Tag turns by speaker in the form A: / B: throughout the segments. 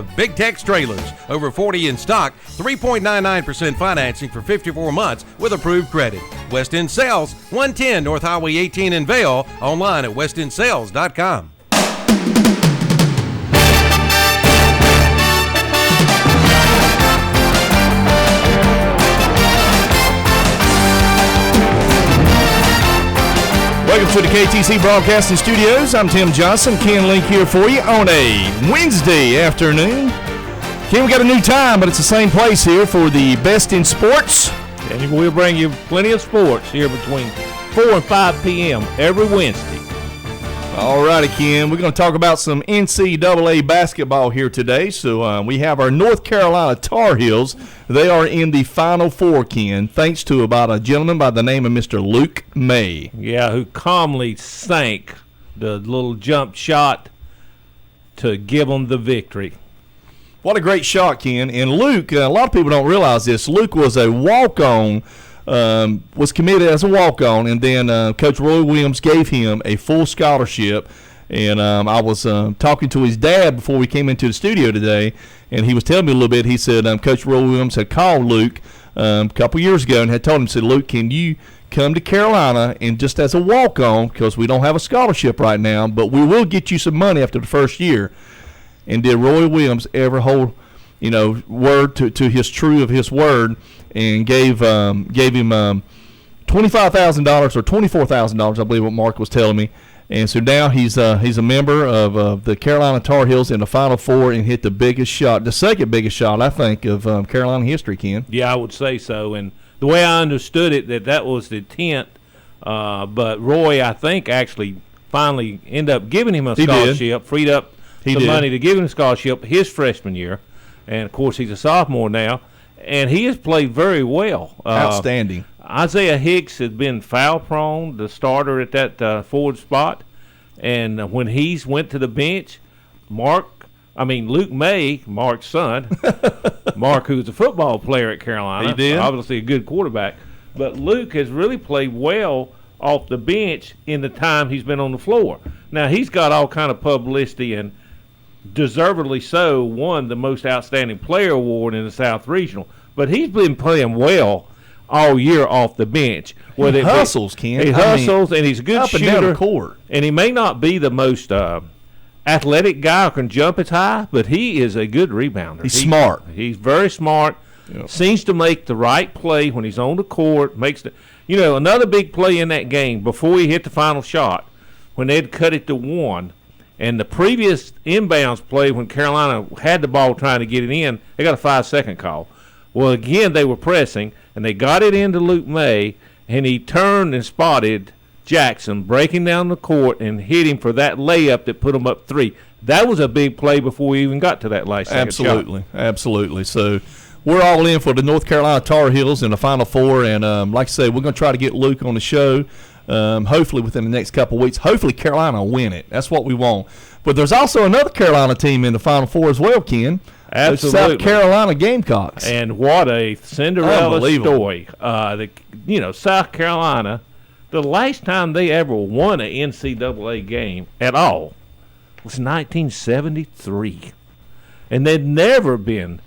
A: Big Tex Trailers, over 40 in stock, 3.99% financing for 54 months with approved credit. West End Sales, 110 North Highway 18 in Vail, online at westendsales.com.
B: Welcome to the KTC Broadcasting Studios. I'm Tim Johnson. Ken Link here for you on a Wednesday afternoon. Ken, we got a new time, but it's the same place here for the best in sports.
C: And we'll bring you plenty of sports here between 4 and 5 p.m. every Wednesday.
B: All righty, Ken. We're going to talk about some NCAA basketball here today. So we have our North Carolina Tar Heels. They are in the Final Four, Ken, thanks to about a gentleman by the name of Mr. Luke May.
C: Yeah, who calmly sank the little jump shot to give them the victory.
B: What a great shot, Ken. And Luke, a lot of people don't realize this, Luke was a walk-on. Was committed as a walk-on, and then Coach Roy Williams gave him a full scholarship. And I was talking to his dad before we came into the studio today, and he was telling me a little bit. He said Coach Roy Williams had called Luke a couple years ago and had told him, said, Luke, can you come to Carolina and just as a walk-on, because we don't have a scholarship right now, but we will get you some money after the first year. And did Roy Williams ever hold, word to his true of his word? And gave him $25,000 or $24,000, I believe what Mark was telling me. And so now he's a member of the Carolina Tar Heels in the Final Four and hit the biggest shot, the second biggest shot, I think, of Carolina history, Ken.
C: Yeah, I would say so. And the way I understood it, that was the intent. But Roy, I think, actually finally ended up giving him a scholarship, freed up some money to give him a scholarship his freshman year. And, of course, he's a sophomore now. And he has played very well.
B: Outstanding.
C: Isaiah Hicks has been foul prone, the starter at that forward spot. And when he's went to the bench, Luke May, Mark's son, Mark, who's a football player at Carolina,
B: he did.
C: Obviously a good quarterback. But Luke has really played well off the bench in the time he's been on the floor. Now, he's got all kind of publicity and deservedly so won the most outstanding player award in the South Regional, but he's been playing well all year off the bench.
B: He hustles, Ken.
C: He hustles, and he's a good shooter.
B: Up and down the court.
C: And he may not be the most athletic guy who can jump as high, but he is a good rebounder.
B: He's smart.
C: He's very smart. Yep. Seems to make the right play when he's on the court. Another big play in that game before he hit the final shot when they'd cut it to 1. And the previous inbounds play when Carolina had the ball trying to get it in, they got a 5-second call. Well, again, they were pressing, and they got it into Luke May, and he turned and spotted Jackson breaking down the court and hit him for that layup that put him up 3. That was a big play before we even got to that last second shot.
B: Absolutely. So we're all in for the North Carolina Tar Heels in the Final Four, and like I say, we're going to try to get Luke on the show. Hopefully within the next couple of weeks. Hopefully Carolina will win it. That's what we want. But there's also another Carolina team in the Final Four as well, Ken.
C: Absolutely.
B: South Carolina Gamecocks.
C: And what a Cinderella story. South Carolina, the last time they ever won an NCAA game at all was 1973. And they'd never been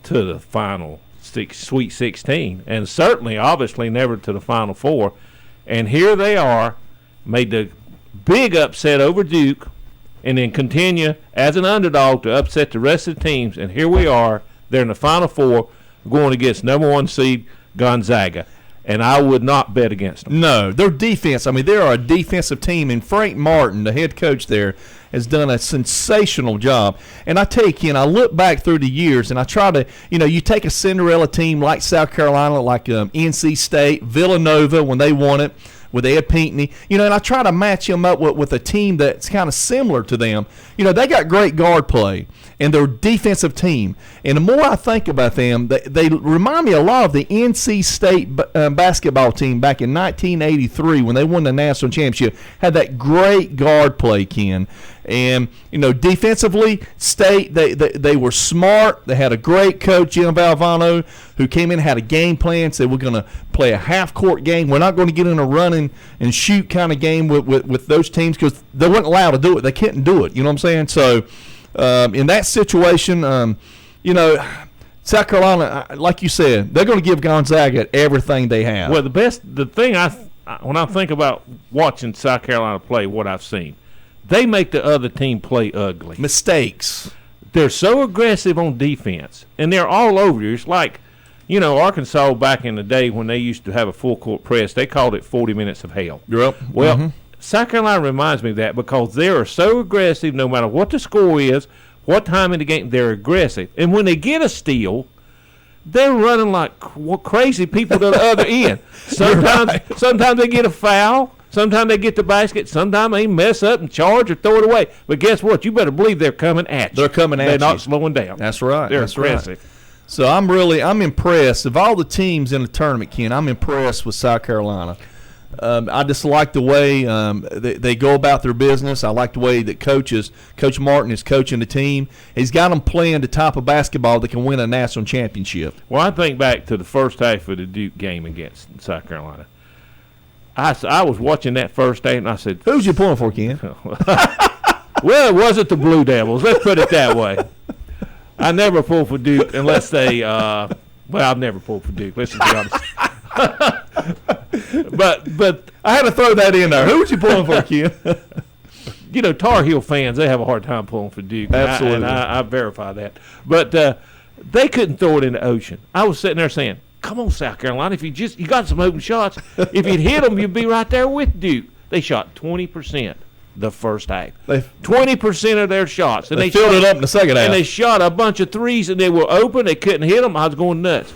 C: to the Final Sweet 16, and certainly, obviously, never to the Final Four. And here they are, made the big upset over Duke, and then continue as an underdog to upset the rest of the teams. And here we are. They're in the Final Four going against number 1 seed Gonzaga. And I would not bet against them.
B: No, their defense, they are a defensive team. And Frank Martin, the head coach there, has done a sensational job. And I tell you, Ken, I look back through the years, and I try to, you take a Cinderella team like South Carolina, like NC State, Villanova when they won it, with Ed Pinckney, and I try to match them up with a team that's kind of similar to them. They got great guard play, and they're a defensive team. And the more I think about them, they remind me a lot of the NC State basketball team back in 1983 when they won the national championship. Had that great guard play, Ken. And, defensively, State, they were smart. They had a great coach, Jim Valvano, who came in and had a game plan, said we're going to play a half-court game. We're not going to get in a run and shoot kind of game with those teams because they weren't allowed to do it. They couldn't do it. You know what I'm saying? So in that situation, South Carolina, like you said, they're going to give Gonzaga everything they have.
C: Well, the thing when I think about watching South Carolina play, what I've seen, they make the other team play ugly.
B: Mistakes.
C: They're so aggressive on defense, and they're all over you. It's like, Arkansas back in the day when they used to have a full court press, they called it 40 minutes of hell.
B: Yep.
C: Well, South Carolina reminds me of that because they are so aggressive no matter what the score is, what time in the game, they're aggressive. And when they get a steal, they're running like crazy people to the other end. Sometimes they get a foul. Sometimes they get the basket. Sometimes they mess up and charge or throw it away. But guess what? You better believe they're coming at you.
B: They're coming at you.
C: They're not slowing down.
B: That's right.
C: They're aggressive.
B: Right. So I'm impressed. Of all the teams in the tournament, Ken, I'm impressed with South Carolina. I just like the way they go about their business. I like the way that Coach Martin is coaching the team. He's got them playing the type of basketball that can win a national championship.
C: Well, I think back to the first half of the Duke game against South Carolina. I was watching that first half, and I said,
B: "Who's you pulling for, Ken?"
C: Well, it wasn't the Blue Devils. Let's put it that way. I never pull for Duke unless they I've never pulled for Duke. Let's just be honest. but
B: I had to throw that in there. Who was you pulling for, Ken?
C: Tar Heel fans, they have a hard time pulling for Duke.
B: Absolutely.
C: I verify that. But they couldn't throw it in the ocean. I was sitting there saying, come on, South Carolina, if you got some open shots, if you'd hit them, you'd be right there with Duke. They shot 20% the first half. 20% of their shots. And
B: they filled it up in the second half.
C: And they shot a bunch of threes, and they were open. They couldn't hit them. I was going nuts.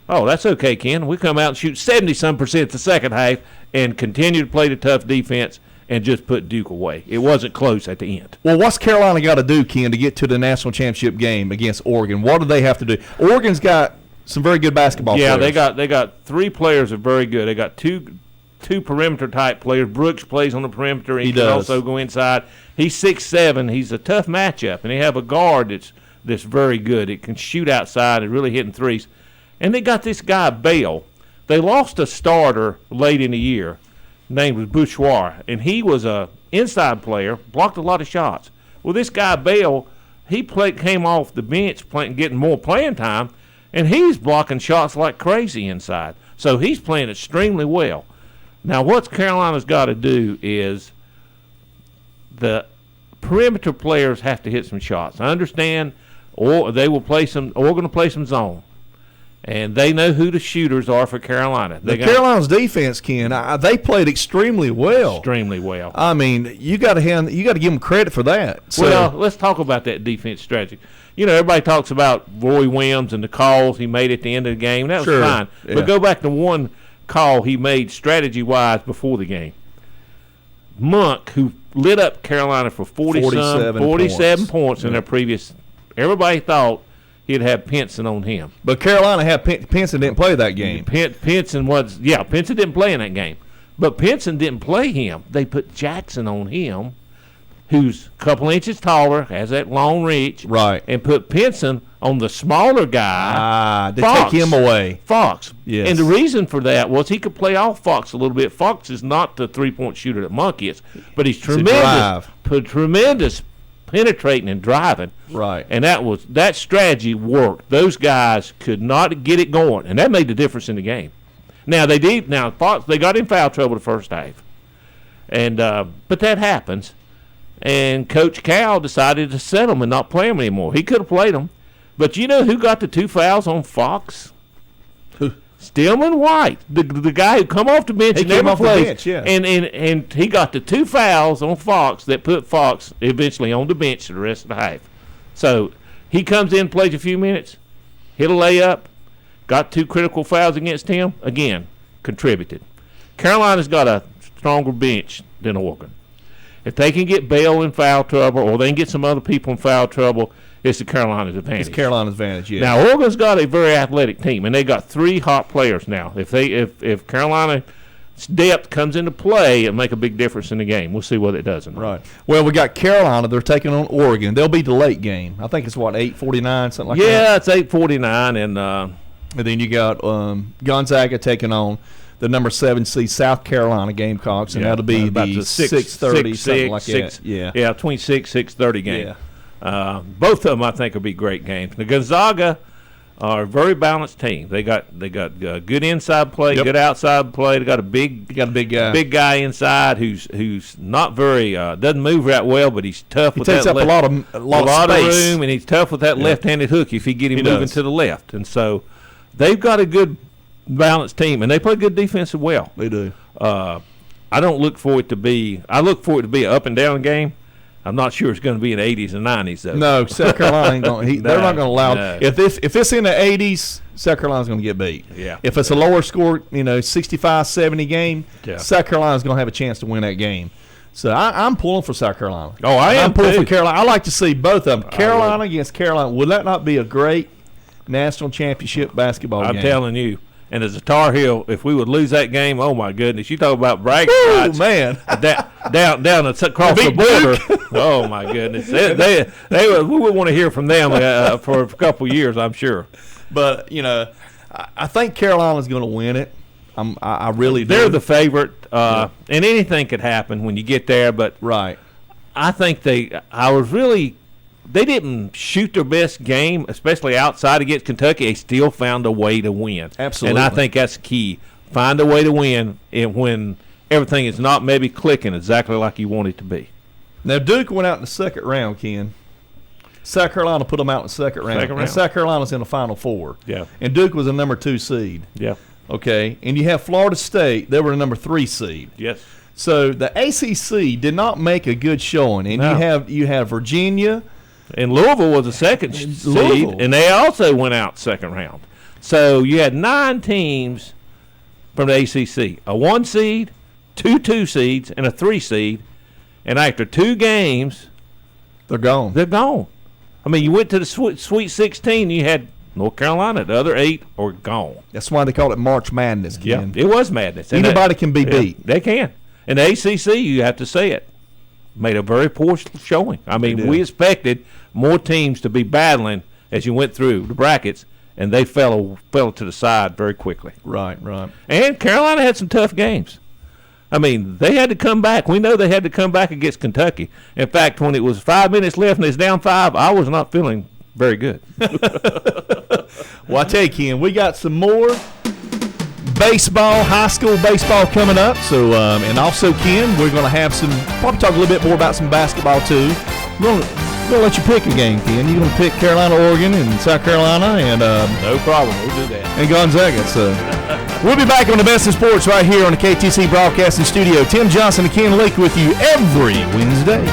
C: Oh, that's okay, Ken. We come out and shoot 70-some% the second half and continue to play the tough defense and just put Duke away. It wasn't close at the end.
B: Well, what's Carolina got to do, Ken, to get to the national championship game against Oregon? What do they have to do? Oregon's got some very good basketball players.
C: Yeah, they got three players that are very good. They got two perimeter type players. Brooks plays on the perimeter. He can also go inside. He's 6'7". He's a tough matchup, and they have a guard that's very good. It can shoot outside and really hitting threes. And they got this guy Bale. They lost a starter late in the year. Name was Bouchoir, and he was a inside player, blocked a lot of shots. Well, this guy Bale, he came off the bench, getting more playing time, and he's blocking shots like crazy inside. So he's playing extremely well. Now, what Carolina's got to do is the perimeter players have to hit some shots. I understand, or they will play some. Or we're going to play some zone, and they know who the shooters are for Carolina.
B: Carolina's defense, Ken, they played extremely well.
C: Extremely well.
B: I mean, you got to give them credit for that. So,
C: well, let's talk about that defense strategy. Everybody talks about Roy Williams and the calls he made at the end of the game. That was fine. Yeah. But go back to one call he made strategy-wise before the game. Monk, who lit up Carolina for 47 points in their previous – everybody thought he'd have Pinson on him.
B: But Carolina had Pinson didn't play that game.
C: Pinson didn't play in that game. But Pinson didn't play him. They put Jackson on him, who's a couple inches taller, has that long reach.
B: Right.
C: And put Pinson on the smaller guy.
B: They take him away.
C: Fox.
B: Yes.
C: And the reason for that was he could play off Fox a little bit. Fox is not the three-point shooter that Monk is, but he's tremendous penetrating and driving.
B: Right.
C: And that strategy worked. Those guys could not get it going, and that made the difference in the game. Now Fox, they got in foul trouble the first half. And but that happens. And Coach Cal decided to set them and not play them anymore. He could have played them. But you know who got the two fouls on Fox?
B: Who?
C: Stillman White, the guy who come off the bench and never played.
B: Yeah.
C: And he got the two fouls on Fox that put Fox eventually on the bench for the rest of the half. So he comes in, plays a few minutes, hit a layup, got two critical fouls against him, again, contributed. Carolina's got a stronger bench than Oregon. If they can get Bale in foul trouble or they can get some other people in foul trouble, it's the Carolina's advantage.
B: It's Carolina's advantage, yeah.
C: Now, Oregon's got a very athletic team, and they got three hot players now. If Carolina's depth comes into play, it'll make a big difference in the game. We'll see what it does.
B: Right. Well, we got Carolina. They're taking on Oregon. They'll be the late game. I think it's, 8:49, something like that?
C: Yeah, it's 8:49.
B: And then you got Gonzaga taking on the number 7 seed South Carolina Gamecocks, and that'll be
C: about
B: the
C: the
B: 6:30, something like that.
C: Yeah, between 6:30 game.
B: Yeah.
C: Both of them, I think, will be great games. The Gonzaga are a very balanced team. They got good inside play, good outside play. They got a big guy inside who's not very doesn't move that well, but he's tough. He
B: takes up a lot of
C: room, and he's tough with that left-handed hook if you get him moving to the left. And so they've got a good balanced team, and they play good defense as well.
B: They do.
C: I look for it to be an up and down game. I'm not sure it's going to be in the 80s and 90s, though.
B: No, South Carolina ain't going. They're not going to allow. No. If it's in the 80s, South Carolina's going to get beat.
C: Yeah.
B: If it's a lower score, 65-70 game, South Carolina's going to have a chance to win that game. So I'm pulling for South Carolina.
C: Oh, I am.
B: I'm pulling for Carolina. I like to see both of them. Carolina against Carolina. Would that not be a great national championship basketball game?
C: I'm telling you. And as a Tar Heel, if we would lose that game, oh my goodness! You talk about bragging rights,
B: man,
C: down across the border. Oh my goodness! We would want to hear from them for a couple years, I'm sure.
B: But I think Carolina's going to win it. I really do.
C: They're the favorite, and anything could happen when you get there. But
B: right,
C: I think they didn't shoot their best game, especially outside against Kentucky. They still found a way to win.
B: Absolutely.
C: And I think that's key. Find a way to win when everything is not maybe clicking exactly like you want it to be.
B: Now, Duke went out in the second round, Ken. South Carolina put them out in the second round. And South Carolina's in the Final Four.
C: Yeah.
B: And Duke was the number 2 seed.
C: Yeah.
B: Okay. And you have Florida State. They were the number 3 seed.
C: Yes.
B: So the ACC did not make a good showing. And you have Virginia.
C: And Louisville was the second seed, and they also went out second round. So you had 9 teams from the ACC, a 1 seed, 2 2 seeds, and a 3 seed. And after 2 games,
B: they're gone.
C: I mean, you went to the Sweet 16, you had North Carolina. The other 8 are gone.
B: That's why they called it March Madness, Ken.
C: Yeah, it was madness.
B: Anybody can be beat.
C: They can. And the ACC, you have to say it, made a very poor showing. I mean, we expected more teams to be battling as you went through the brackets, and they fell to the side very quickly.
B: Right.
C: And Carolina had some tough games. I mean, they had to come back. We know they had to come back against Kentucky. In fact, when it was 5 minutes left and it's down 5, I was not feeling very good.
B: Well, I tell you, Ken, we got some more baseball, high school baseball coming up. So, and also, Ken, we're going to have probably talk a little bit more about some basketball too. We're going to let you pick a game, Ken. You're going to pick Carolina, Oregon, and South Carolina, and
C: no problem, we'll do that.
B: And Gonzaga. So, we'll be back on the Best in Sports right here on the KTC Broadcasting Studio. Tim Johnson and Ken Lake with you every Wednesday.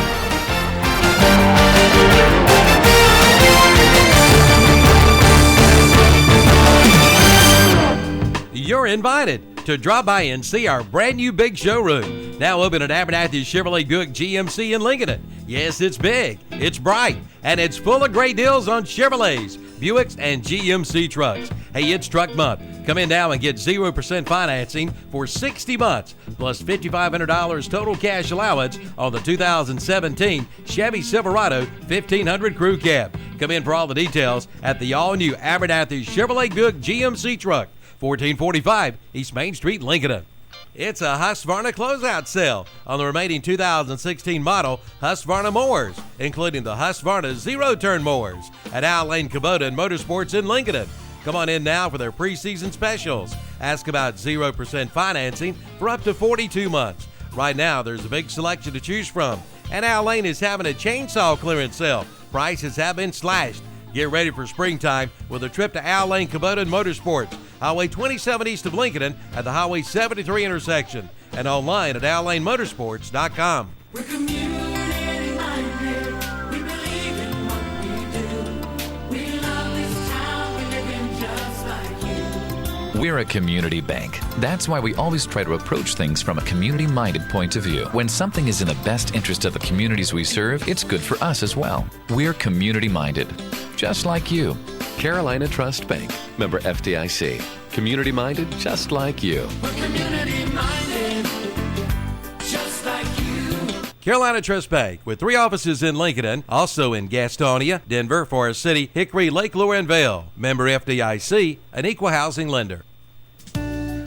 A: You're invited to drop by and see our brand new big showroom. Now open at Abernathy Chevrolet Buick GMC in Lincoln. Yes, it's big, it's bright, and it's full of great deals on Chevrolets, Buicks, and GMC trucks. Hey, it's truck month. Come in now and get 0% financing for 60 months, plus $5,500 total cash allowance on the 2017 Chevy Silverado 1500 Crew Cab. Come in for all the details at the all-new Abernathy Chevrolet Buick GMC truck. 1445 East Main Street, Lincoln. It's a Husqvarna closeout sale on the remaining 2016 model Husqvarna mowers, including the Husqvarna zero-turn mowers at Al Lane Kubota and Motorsports in Lincoln. Come on in now for their preseason specials. Ask about 0% financing for up to 42 months. Right now, there's a big selection to choose from, and Al Lane is having a chainsaw clearance sale. Prices have been slashed. Get ready for springtime with a trip to Al Lane Kubota and Motorsports, Highway 27 east of Lincoln at the Highway 73 intersection, and online at AlLaneMotorsports.com.
D: We're community minded. We believe in what we do. We love this town. We live in just like you.
E: We're a community bank. That's why we always try to approach things from a community-minded point of view. When something is in the best interest of the communities we serve, it's good for us as well. We're community-minded, just like you.
F: Carolina Trust Bank, member FDIC. Community-minded, just like you.
D: We're community-minded, just like you.
A: Carolina Trust Bank, with 3 offices in Lincoln, also in Gastonia, Denver, Forest City, Hickory, Lake Lure, and Vale. Member FDIC, an equal housing lender.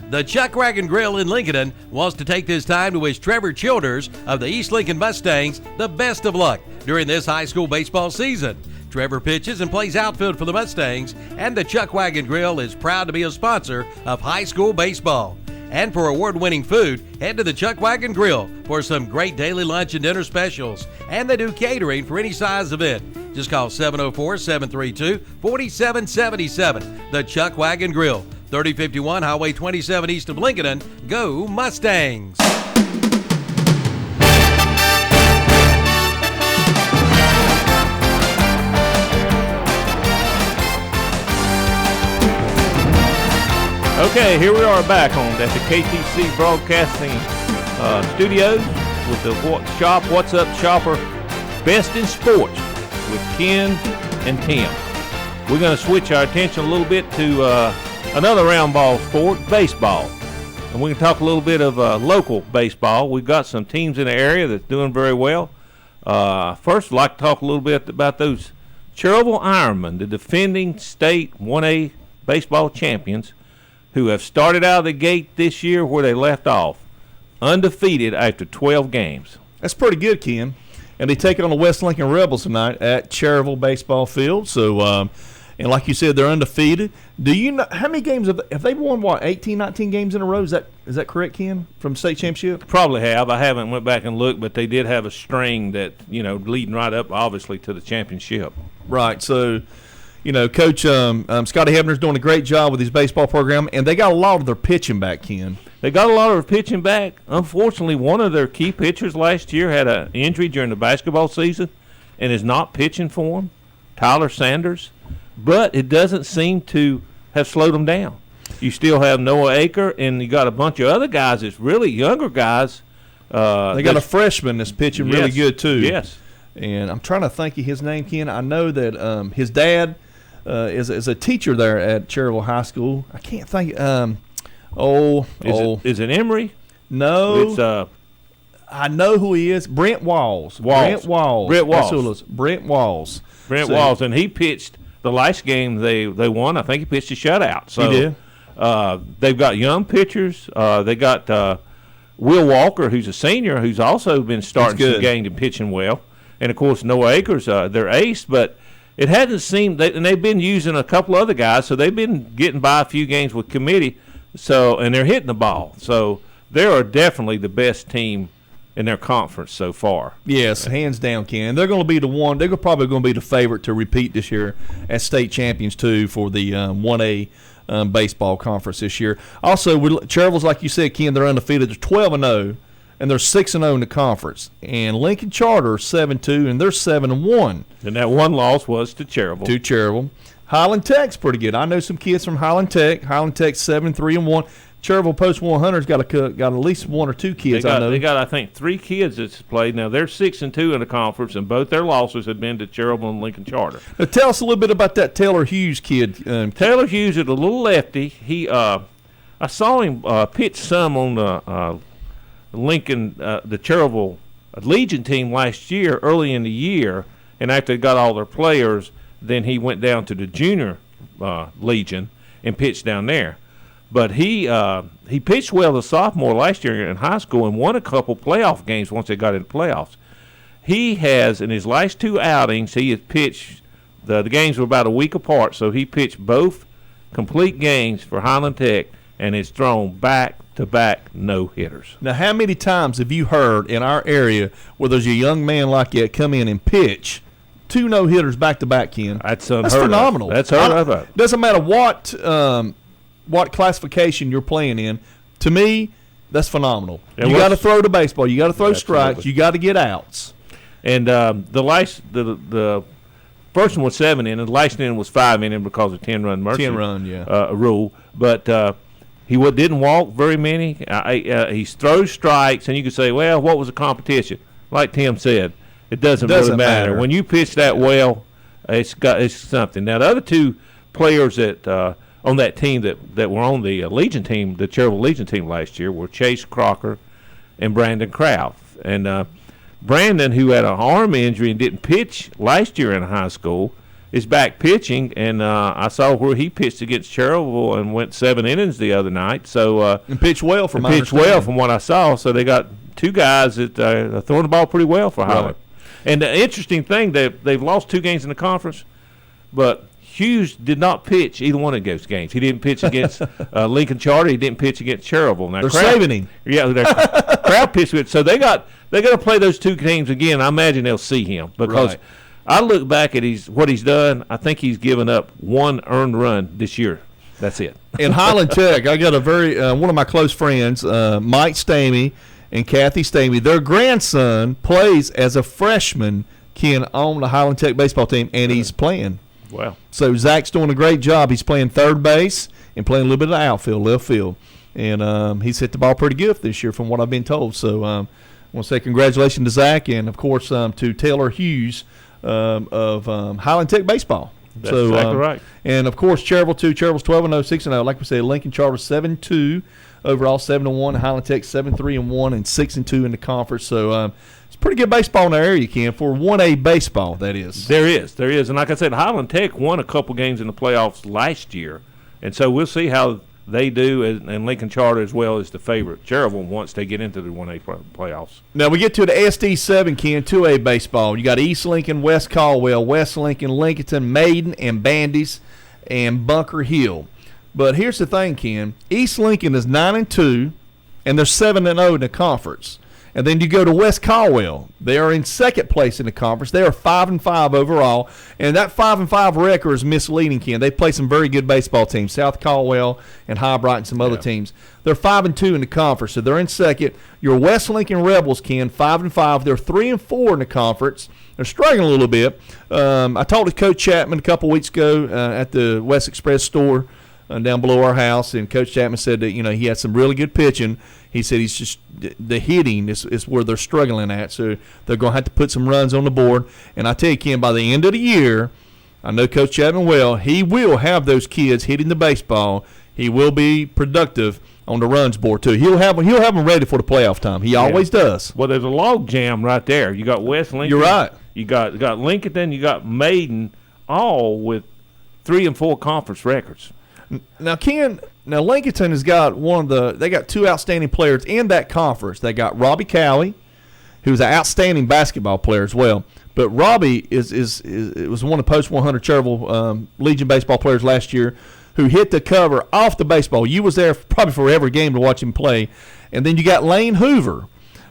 A: The Chuck Wagon Grill in Lincoln wants to take this time to wish Trevor Childers of the East Lincoln Mustangs the best of luck during this high school baseball season. Trevor pitches and plays outfield for the Mustangs, and the Chuck Wagon Grill is proud to be a sponsor of high school baseball. And for award-winning food, head to the Chuck Wagon Grill for some great daily lunch and dinner specials. And they do catering for any size event. Just call 704-732-4777. The Chuck Wagon Grill, 3051 Highway 27 east of Lincoln. Go Mustangs!
C: Okay, here we are back at the KTC Broadcasting Studios with the What's Up Shopper Best in Sports with Ken and Tim. We're going to switch our attention a little bit to another round ball sport, baseball. And we can talk a little bit of local baseball. We've got some teams in the area that's doing very well. First, I'd like to talk a little bit about those Cherville Ironmen, the defending state 1A baseball champions, who have started out of the gate this year where they left off, undefeated after 12 games.
B: That's pretty good, Ken. And they take on the West Lincoln Rebels tonight at Cherville Baseball Field. So, and like you said, they're undefeated. Do you know how many games have they won? What, 18, 19 games in a row? Is that correct, Ken? From state championship?
C: Probably have. I haven't went back and looked, but they did have a string that leading right up, obviously, to the championship.
B: Right. So, Coach Scotty Hebner's doing a great job with his baseball program, and they got a lot of their pitching back, Ken.
C: They got a lot of their pitching back. Unfortunately, one of their key pitchers last year had an injury during the basketball season and is not pitching for them, Tyler Sanders. But it doesn't seem to have slowed them down. You still have Noah Aker, and you got a bunch of other guys that's really younger guys.
B: They got a freshman that's pitching really good, too.
C: Yes.
B: And I'm trying to think of his name, Ken. I know that his dad is a teacher there at Cherville High School. I can't think.
C: Is it Emory?
B: No.
C: It's
B: I know who he is. Brent Walls.
C: Brent Walls.
B: That's who it is. Brent Walls.
C: Walls, and he pitched the last game they won. I think he pitched a shutout. So
B: he did.
C: They've got young pitchers. They got Will Walker, who's a senior, who's also been starting some games and pitching well. And, of course, Noah Akers, their ace. But it hasn't seemed – and they've been using a couple other guys, so they've been getting by a few games with committee. And they're hitting the ball. So they are definitely the best team in their conference so far.
B: Yes, hands down, Ken. They're going to be the one. They're probably going to be the favorite to repeat this year as state champions too for the 1A baseball conference this year. Also, Cherville's, like you said, Ken, they're undefeated. They're 12-0, and they're 6-0 in the conference. And Lincoln Charter 7-2, and they're 7-1.
C: And that one loss was to Cherville.
B: Highland Tech's pretty good. I know some kids from Highland Tech. Highland Tech's 7-3-1. Cherville Post 100's got at least one or two kids. I know
C: they got I think 3 kids that's played. Now they're 6-2 in the conference, and both their losses have been to Cherville and Lincoln Charter.
B: Now, tell us a little bit about that Taylor Hughes kid.
C: Taylor Hughes is a little lefty. He I saw him pitch some on the Lincoln the Cherville Legion team last year, early in the year, and after they got all their players. Then he went down to the junior Legion and pitched down there. But he pitched well as a sophomore last year in high school and won a couple playoff games once they got into playoffs. He has, in his last 2 outings, he has pitched, the games were about a week apart, so he pitched both complete games for Highland Tech and has thrown back-to-back no-hitters.
B: Now, how many times have you heard in our area where there's a young man like that come in and pitch 2 no-hitters back-to-back, Ken?
C: That's
B: phenomenal.
C: That's unheard of.
B: Doesn't matter what classification you're playing in. To me, that's phenomenal. You got to throw the baseball. You got to throw strikes. You got to get outs.
C: And the first one was 7 innings. The last inning was 5 innings because of 10-run mercy rule. But he didn't walk very many. He throws strikes, and you could say, well, what was the competition? Like Tim said, it doesn't really matter. When you pitch that well, it's something. Now, the other 2 players that on that team that were on the Legion team, the Cherville Legion team last year, were Chase Crocker and Brandon Kraft. And Brandon, who had an arm injury and didn't pitch last year in high school, is back pitching, and I saw where he pitched against Cherville and went 7 innings the other night. So
B: and pitched well from
C: what I saw. So they got 2 guys that are throwing the ball pretty well for Highland. Right. And the interesting thing, they've lost 2 games in the conference, but Hughes did not pitch either one of those games. He didn't pitch against Lincoln Charter. He didn't pitch against Cherville. Now,
B: they're saving him.
C: Yeah, Crowd pitched with. So they got to play those 2 games again. I imagine they'll see him because. Right. I look back at what he's done. I think he's given up 1 earned run this year. That's it.
B: In Highland Tech, I got a one of my close friends, Mike Stamey and Kathy Stamey. Their grandson plays as a freshman, Ken, on the Highland Tech baseball team, and he's playing.
C: Wow. So
B: Zach's doing a great job. He's playing third base and playing a little bit of outfield, left field. And he's hit the ball pretty good this year from what I've been told. So I want to say congratulations to Zach and, of course, to Taylor Hughes of Highland Tech baseball.
C: That's exactly right.
B: And, of course, Cherville 2. Cherville's 12-0, 6-0. Like we said, Lincoln Charter 7-2 overall, 7-1. Highland Tech 7-3-1 and 6-2 in the conference. So it's pretty good baseball in our area, Ken, for 1A baseball, that is.
C: There is. And like I said, Highland Tech won a couple games in the playoffs last year. And so we'll see how they do, and Lincoln Charter as well as the favorite Cherville once they get into the 1A playoffs.
B: Now we get to the SD7, Ken, 2A baseball. You got East Lincoln, West Caldwell, West Lincoln, Lincolnton, Maiden, and Bandy's, and Bunker Hill. But here's the thing, Ken. East Lincoln is 9-2, and they're 7-0 in the conference. And then you go to West Caldwell. They are in second place in the conference. They are 5-5 overall. And that 5-5 record is misleading, Ken. They play some very good baseball teams, South Caldwell and Highbright and some other teams. They're 5-2 in the conference, so they're in second. Your West Lincoln Rebels, Ken, 5-5. They're 3-4 in the conference. They're struggling a little bit. I talked to Coach Chapman a couple weeks ago at the West Express store down below our house, and Coach Chapman said that, he had some really good pitching. He said he's just the hitting is where they're struggling at, so they're going to have to put some runs on the board. And I tell you, Ken, by the end of the year, I know Coach Chapman well, he will have those kids hitting the baseball. He will be productive on the runs board too. He'll have them ready for the playoff time. He always does.
C: Well, there's a log jam right there. You got West Lincoln.
B: You're right.
C: You got Lincoln, you got Maiden, all with 3 and 4 conference records.
B: Now, Ken, Lincolnton has got they got 2 outstanding players in that conference. They got Robbie Cowie, who's an outstanding basketball player as well. But Robbie was one of the post 100 Cherville Legion baseball players last year who hit the cover off the baseball. You was there probably for every game to watch him play. And then you got Lane Hoover.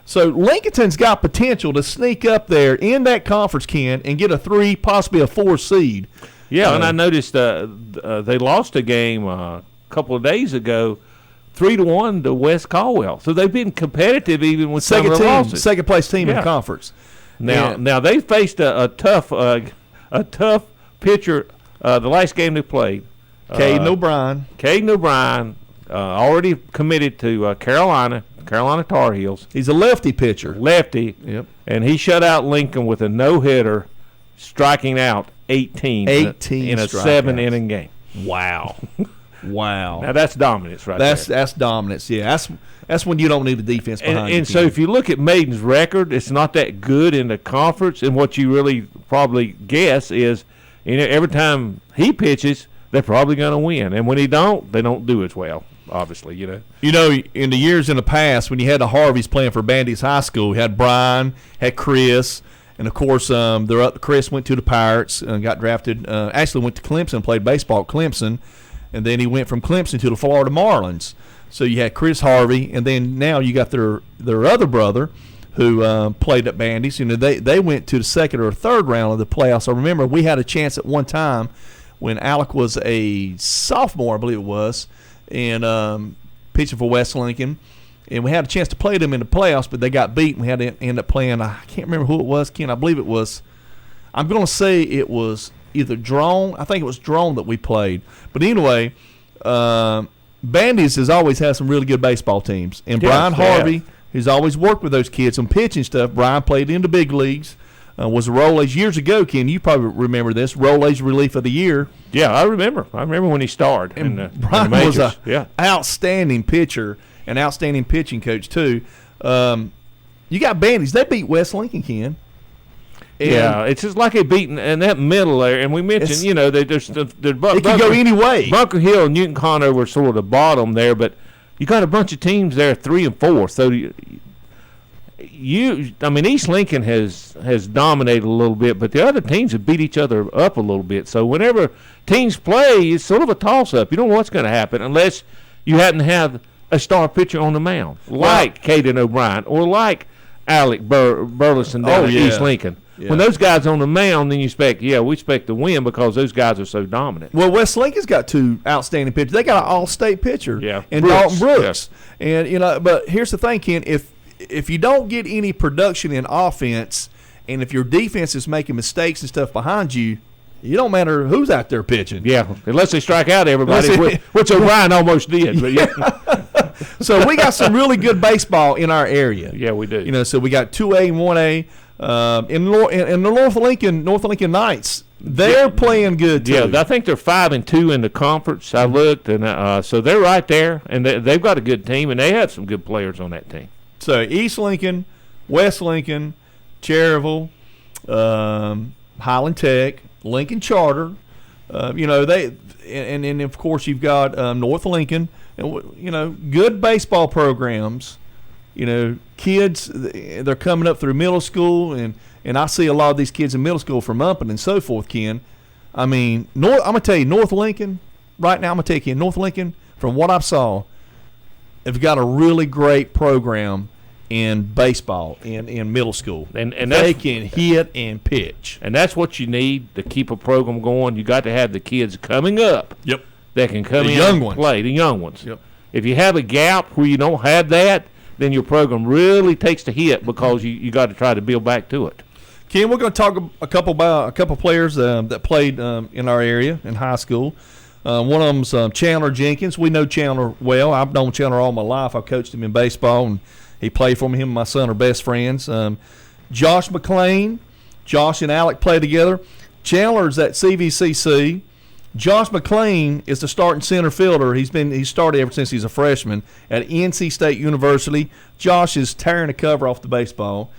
B: So Lincolnton's got potential to sneak up there in that conference, Ken, and get a 3, possibly a 4 seed.
C: Yeah, and I noticed they lost a game a couple of days ago, 3-1 to West Caldwell. So they've been competitive even with some of the losses.
B: Second place team in the conference.
C: Now they faced a tough pitcher the last game they played.
B: Caden O'Brien.
C: Caden O'Brien already committed to Carolina Tar Heels.
B: He's a lefty pitcher.
C: Yep. And he shut out Lincoln with a no-hitter, striking out 18 in a 7-inning game.
B: Wow.
C: Now that's dominance there.
B: That's dominance. Yeah, that's when you don't need the defense behind you.
C: And so if you look at Maiden's record, it's not that good in the conference. And what you really probably guess is, every time he pitches, they're probably going to win. And when they don't do as well. Obviously, in
B: the years in the past when you had the Harveys playing for Bandy's High School, you had Brian, had Chris. And, of course, Chris went to the Pirates and got drafted. Actually went to Clemson, played baseball at Clemson. And then he went from Clemson to the Florida Marlins. So you had Chris Harvey. And then now you got their other brother who played at Bandy's. They went to the second or third round of the playoffs. I remember we had a chance at one time when Alec was a sophomore, I believe it was, and pitching for West Lincoln. And we had a chance to play them in the playoffs, but they got beat. And we had to end up playing, I can't remember who it was, Ken. I believe it was, I'm going to say it was either Drone. I think it was Drone that we played. But anyway, Bandy's has always had some really good baseball teams. And Brian Harvey, who's always worked with those kids on pitching stuff, Brian played in the big leagues, was a Roll-A's years ago, Ken. You probably remember this, Roll-A's Relief of the Year.
C: Yeah, I remember. I remember when he starred.
B: Brian was an outstanding pitcher. An outstanding pitching coach, too. You got Bandy's. They beat West Lincoln, Ken.
C: Yeah, it's just like they beating in that middle there. And we mentioned,
B: it can go any way.
C: Bunker Hill and Newton Conner were sort of the bottom there, but you got a bunch of teams there 3 and 4. So East Lincoln has dominated a little bit, but the other teams have beat each other up a little bit. So whenever teams play, it's sort of a toss-up. You don't know what's going to happen unless you happen to have a star pitcher on the mound, like Caden O'Brien or like Alec Burleson down at East Lincoln. Yeah. When those guys on the mound, then we expect to win because those guys are so dominant.
B: Well, West Lincoln's got 2 outstanding pitchers. They got an all-state pitcher, and
C: Brooks.
B: Dalton Brooks. Yeah. And but here's the thing, Ken. If you don't get any production in offense, and if your defense is making mistakes and stuff behind you, it don't matter who's out there pitching.
C: Yeah, unless they strike out everybody, which O'Brien almost did. But yeah.
B: So we got some really good baseball in our area.
C: Yeah, we do.
B: So we got 2A and 1A. In the North Lincoln Knights, they're playing good too.
C: Yeah, I think they're 5-2 in the conference. I looked, and so they're right there, and they've got a good team, and they have some good players on that team.
B: So East Lincoln, West Lincoln, Cherryville, Highland Tech, Lincoln Charter. And of course you've got North Lincoln. Good baseball programs. Kids, they're coming up through middle school, and I see a lot of these kids in middle school from Umpin and so forth, Ken. I mean, I'm going to tell you, North Lincoln, right now I'm going to take you, North Lincoln, from what I saw, have got a really great program in baseball in middle school. And they can hit and pitch.
C: And that's what you need to keep a program going. You got to have the kids coming up.
B: Yep.
C: That can come in and play, the young ones.
B: Yep.
C: If you have a gap where you don't have that, then your program really takes the hit because you got to try to build back to it.
B: Ken, we're going to talk a couple players that played in our area in high school. One of them's Chandler Jenkins. We know Chandler well. I've known Chandler all my life. I've coached him in baseball, and he played for me. Him and my son are best friends. Josh McLean. Josh and Alec play together. Chandler's at CVCC. Josh McLean is the starting center fielder. He's started ever since he's a freshman at NC State University. Josh is tearing the cover off the baseball.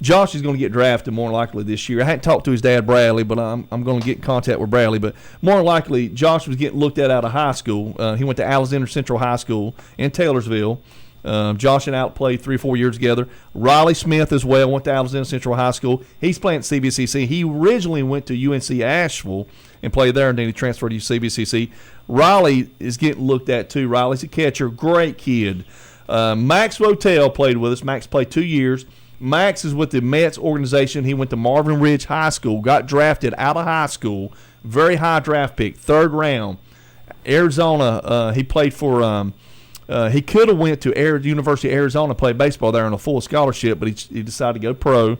B: Josh is going to get drafted more likely this year. I hadn't talked to his dad, Bradley, but I'm going to get in contact with Bradley. But more likely, Josh was getting looked at out of high school. He went to Alexander Central High School in Taylorsville. Josh and Alec played 3 or 4 years together. Riley Smith as well went to Alexander Central High School. He's playing at CBCC. He originally went to UNC Asheville and played there, and then he transferred to CBCC. Riley is getting looked at too. Riley's a catcher, great kid. Max Rotel played with us. Max played 2 years. Max is with the Mets organization. He went to Marvin Ridge High School, got drafted out of high school, very high draft pick, 3rd round. Arizona, he played for he could have went to University of Arizona, played baseball there on a full scholarship, but he decided to go pro.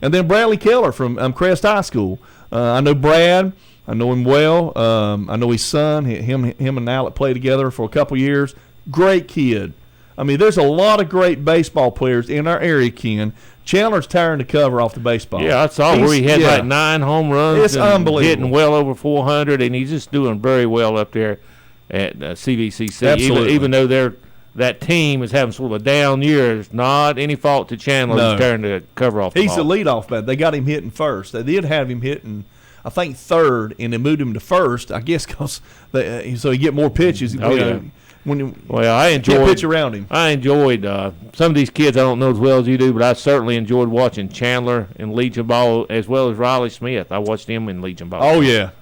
B: And then Bradley Keller from Crest High School. I know Brad. I know him well. I know his son. Him and Alec played together for a couple years. Great kid. I mean, there's a lot of great baseball players in our area, Ken. Chandler's tearing the cover off the baseball.
C: Yeah, I saw where he had like 9 home runs.
B: It's unbelievable.
C: Hitting well over 400, and he's just doing very well up there at CVCC.
B: Absolutely.
C: Even though that team is having sort of a down year, it's not any fault to Chandler.
B: No.
C: He's tearing the cover off the
B: He's
C: ball.
B: the leadoff man. They got him hitting first. They did have him hitting, I think, 3rd, and they moved him to 1st, I guess, because so he get more pitches.
C: Yeah.
B: I
C: enjoyed
B: pitch around him.
C: I enjoyed some of these kids. I don't know as well as you do, but I certainly enjoyed watching Chandler in Legion Ball as well as Riley Smith. I watched him in Legion Ball.
B: Oh yeah.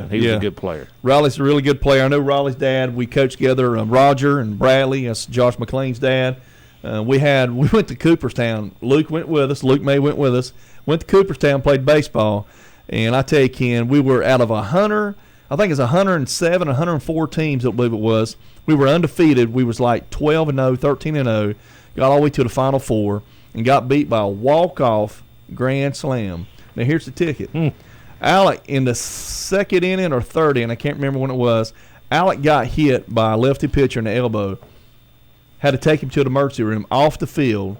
C: He was a good player.
B: Riley's a really good player. I know Riley's dad. We coached together. Roger and Bradley. That's Josh McLean's dad. We went to Cooperstown. Luke went with us. Luke May went with us. Went to Cooperstown, played baseball, and I tell you, Ken, we were out of 100. I think it's 107, 104 teams, I believe it was. We were undefeated. We was like 12-0, 13-0, got all the way to the Final Four, and got beat by a walk-off grand slam. Now, here's the ticket. Alec, in the 2nd inning or 3rd inning, I can't remember when it was, Alec got hit by a lefty pitcher in the elbow. Had to take him to the emergency room, off the field.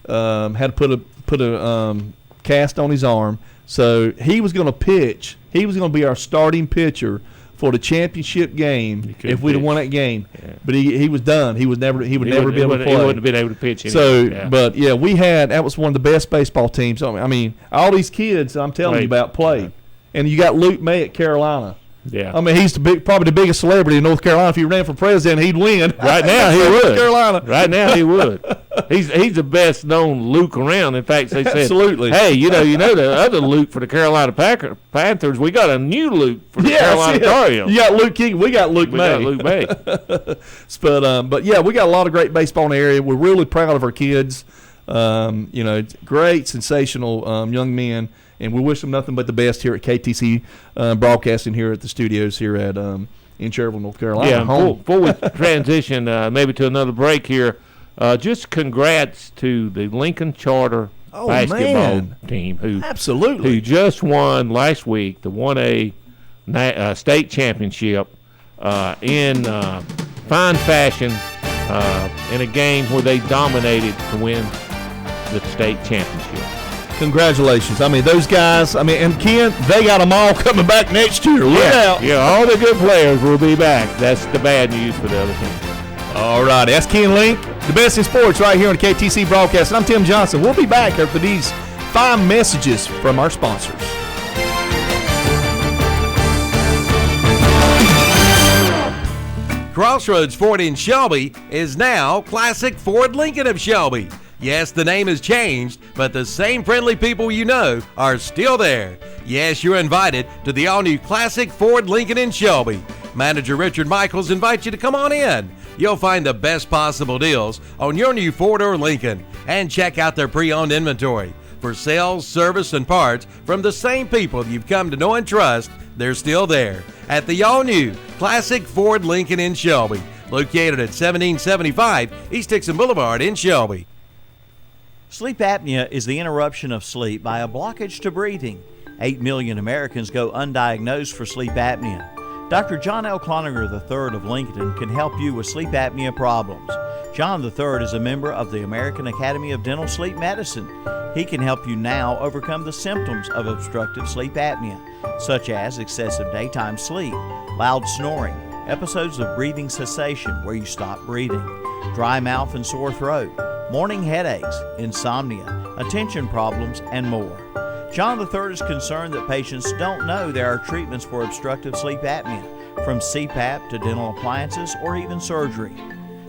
B: Had to put a cast on his arm. So he was going to pitch. He was going to be our starting pitcher for the championship game if we'd have won that game.
C: Yeah.
B: But he was done. He would never be able to play.
C: He wouldn't have been able to pitch anyway.
B: So,
C: yeah.
B: but yeah, that was one of the best baseball teams. I mean, all these kids I'm telling you about played. And you got Luke May at Carolina.
C: Yeah.
B: I mean, he's probably the biggest celebrity in North Carolina. If he ran for president, he'd win.
C: Right now, he would.
B: Carolina.
C: Right now, he would. He's the best known Luke around. In fact, they said,
B: absolutely.
C: Hey, you know the other Luke for the Carolina Panthers. We got a new Luke for the Carolina Tar Heels.
B: You got Luke King. We got Luke May.
C: Got Luke May.
B: But yeah, we got a lot of great baseball in the area. We're really proud of our kids. Great, sensational young men. And we wish them nothing but the best here at KTC Broadcasting here at the studios here at in Cherville, North Carolina.
C: Yeah, before we transition maybe to another break here, just congrats to the Lincoln Charter basketball team who just won last week the 1A state championship in fine fashion in a game where they dominated to win the state championship.
B: Congratulations. I mean, those guys, and Ken, they got them all coming back next year. Look out.
C: Yeah, all the good players will be back. That's the bad news for the other team.
B: All right, that's Ken Link, the best in sports right here on KTC Broadcasting. I'm Tim Johnson. We'll be back after these 5 messages from our sponsors.
A: Crossroads Ford in Shelby is now Classic Ford Lincoln of Shelby. Yes, the name has changed, but the same friendly people you know are still there. Yes, you're invited to the all-new Classic Ford Lincoln in Shelby. Manager Richard Michaels invites you to come on in. You'll find the best possible deals on your new Ford or Lincoln and check out their pre-owned inventory. For sales, service, and parts from the same people you've come to know and trust, they're still there at the all-new Classic Ford Lincoln in Shelby, located at 1775 East Dixon Boulevard in Shelby.
G: Sleep apnea is the interruption of sleep by a blockage to breathing. 8 million Americans go undiagnosed for sleep apnea. Dr. John L. Cloninger III of Lincoln can help you with sleep apnea problems. John III is a member of the American Academy of Dental Sleep Medicine. He can help you now overcome the symptoms of obstructive sleep apnea, such as excessive daytime sleep, loud snoring, episodes of breathing cessation where you stop breathing, dry mouth and sore throat, morning headaches, insomnia, attention problems, and more. John III is concerned that patients don't know there are treatments for obstructive sleep apnea, from CPAP to dental appliances or even surgery.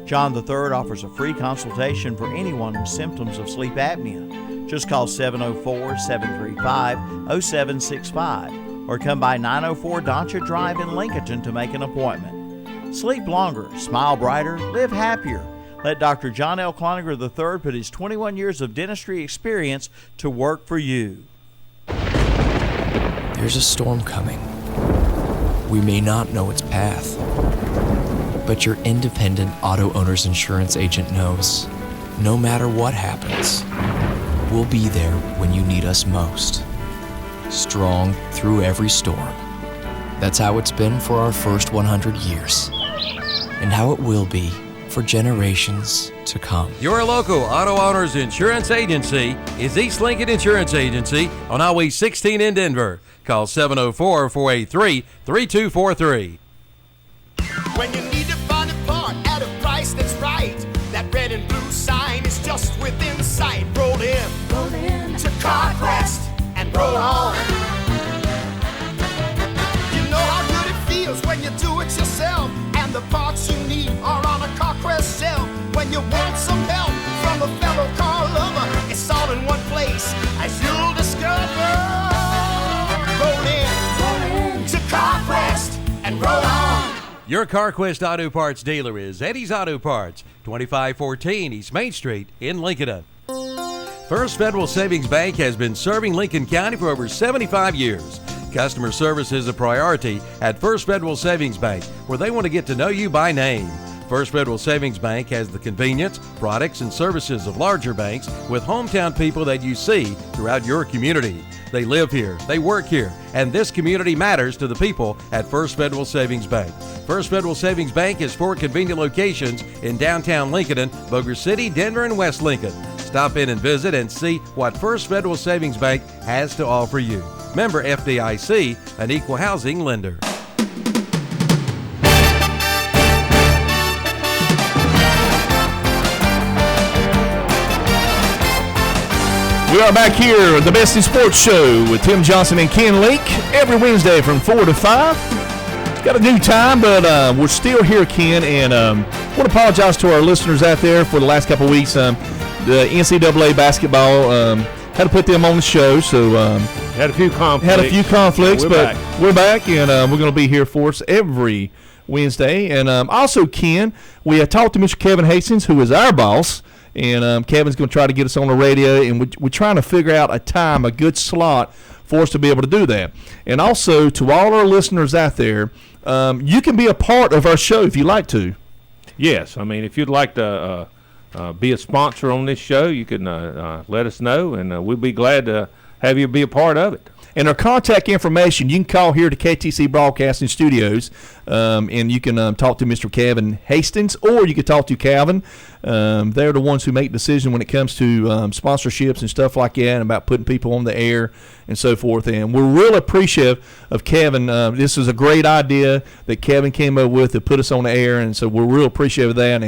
G: John III offers a free consultation for anyone with symptoms of sleep apnea. Just call 704-735-0765 or come by 904 Doncha Drive in Lincoln to make an appointment. Sleep longer, smile brighter, live happier. Let Dr. John L. Cloninger III put his 21 years of dentistry experience to work for you.
H: There's a storm coming. We may not know its path, but your independent auto owner's insurance agent knows no matter what happens, we'll be there when you need us most. Strong through every storm. That's how it's been for our first 100 years, and how it will be for generations to come.
A: Your local auto owners insurance agency is East Lincoln Insurance Agency on Highway 16 in Denver. Call 704-483-3243.
I: When you need to find a part at a price that's right, that red and blue sign is just within sight. Roll in to CarQuest and roll on. You know how good it feels when you do it yourself, and the parts you need are on a CarQuest shelf. When you want some help from a fellow car lover, it's all in one place, as you'll discover. Roll in to CarQuest and roll on.
A: Your CarQuest Auto Parts dealer is Eddie's Auto Parts, 2514 East Main Street in Lincoln. First Federal Savings Bank has been serving Lincoln County for over 75 years. Customer service is a priority at First Federal Savings Bank, where they want to get to know you by name. First Federal Savings Bank has the convenience, products, and services of larger banks with hometown people that you see throughout your community. They live here, they work here, and this community matters to the people at First Federal Savings Bank. First Federal Savings Bank has 4 convenient locations in downtown Lincoln, Bossier City, Denver, and West Lincoln. Stop in and visit and see what First Federal Savings Bank has to offer you. Member FDIC, an equal housing lender.
B: We are back here at the Best in Sports Show with Tim Johnson and Ken Link every Wednesday from 4 to 5. Got a new time, but we're still here, Ken, and want to apologize to our listeners out there for the last couple of weeks. The NCAA basketball had to put them on the show, so
C: had a few conflicts.
B: But we're back, and we're going to be here for us every Wednesday. And also, Ken, we had talked to Mr. Kevin Hastings, who is our boss. And Kevin's going to try to get us on the radio, and we're trying to figure out a time, a good slot for us to be able to do that. And also, to all our listeners out there, you can be a part of our show if you like to.
C: Yes. I mean, if you'd like to be a sponsor on this show, you can let us know, and we'll be glad to have you be a part of it.
B: And our contact information, you can call here to KTC Broadcasting Studios, and you can talk to Mr. Kevin Hastings, or you can talk to Calvin. They're the ones who make decisions when it comes to sponsorships and stuff like that, and about putting people on the air and so forth. And we're real appreciative of Kevin. This is a great idea that Kevin came up with to put us on the air, and so we're real appreciative of that.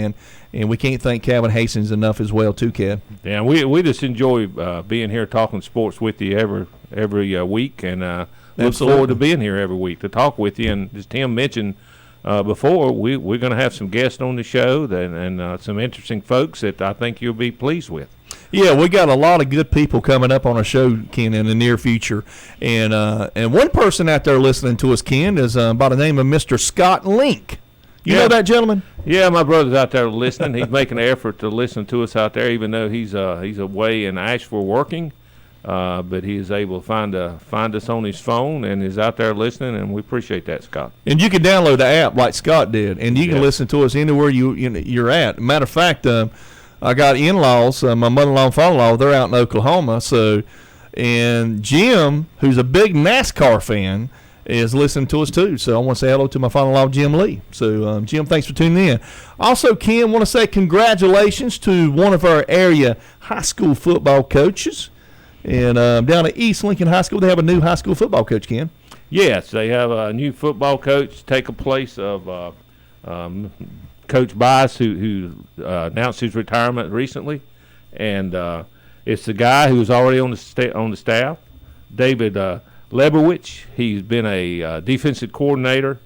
B: And we can't thank Kevin Hastings enough as well, too, Kev.
C: Yeah, we just enjoy being here talking sports with you every week, and look forward to being here every week to talk with you. And as Tim mentioned before, we're going to have some guests on the show and some interesting folks that I think you'll be pleased with.
B: Yeah, we got a lot of good people coming up on our show, Ken, in the near future. And one person out there listening to us, Ken, is by the name of Mr. Scott Link. You know that gentleman?
C: Yeah, my brother's out there listening. He's making an effort to listen to us out there, even though he's away in Asheville working. But he is able to find us on his phone and is out there listening, and we appreciate that, Scott.
B: And you can download the app like Scott did, and you can listen to us anywhere you're at. Matter of fact, I got in-laws, my mother-in-law and father-in-law. They're out in Oklahoma, and Jim, who's a big NASCAR fan, is listening to us too. So I want to say hello to my father-in-law, Jim Lee. So, Jim, thanks for tuning in. Also, Ken, want to say congratulations to one of our area high school football coaches. And down at East Lincoln High School, they have a new high school football coach, Ken.
C: Yes, they have a new football coach take a place of Coach Bias, who announced his retirement recently. And it's the guy who's already on the staff, David Lebowich. He's been a defensive coordinator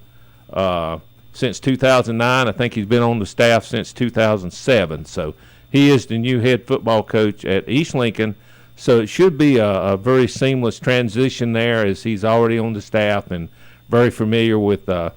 C: since 2009. I think he's been on the staff since 2007. So he is the new head football coach at East Lincoln. So it should be a very seamless transition there, as he's already on the staff and very familiar with the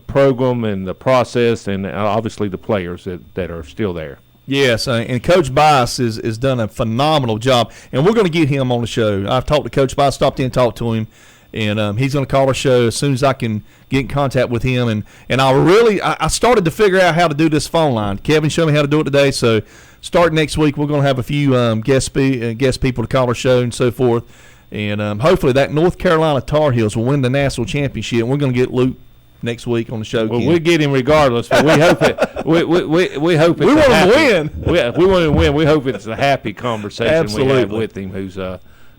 C: program and the process, and obviously the players that are still there.
B: Yes, and Coach Bias has done a phenomenal job, and we're going to get him on the show. I've talked to Coach Bias, stopped in and talked to him, and he's going to call our show as soon as I can get in contact with him. And I started to figure out how to do this phone line. Kevin showed me how to do it today, so starting next week, we're going to have a few guest people to call our show and so forth. And hopefully that North Carolina Tar Heels will win the national championship. We're going to get Luke next week on the show.
C: Well, we'll get him regardless, but we hope it. We hope it's
B: we want him to win.
C: We want him to win. We hope it's a happy conversation
B: Absolutely.
C: we have with him.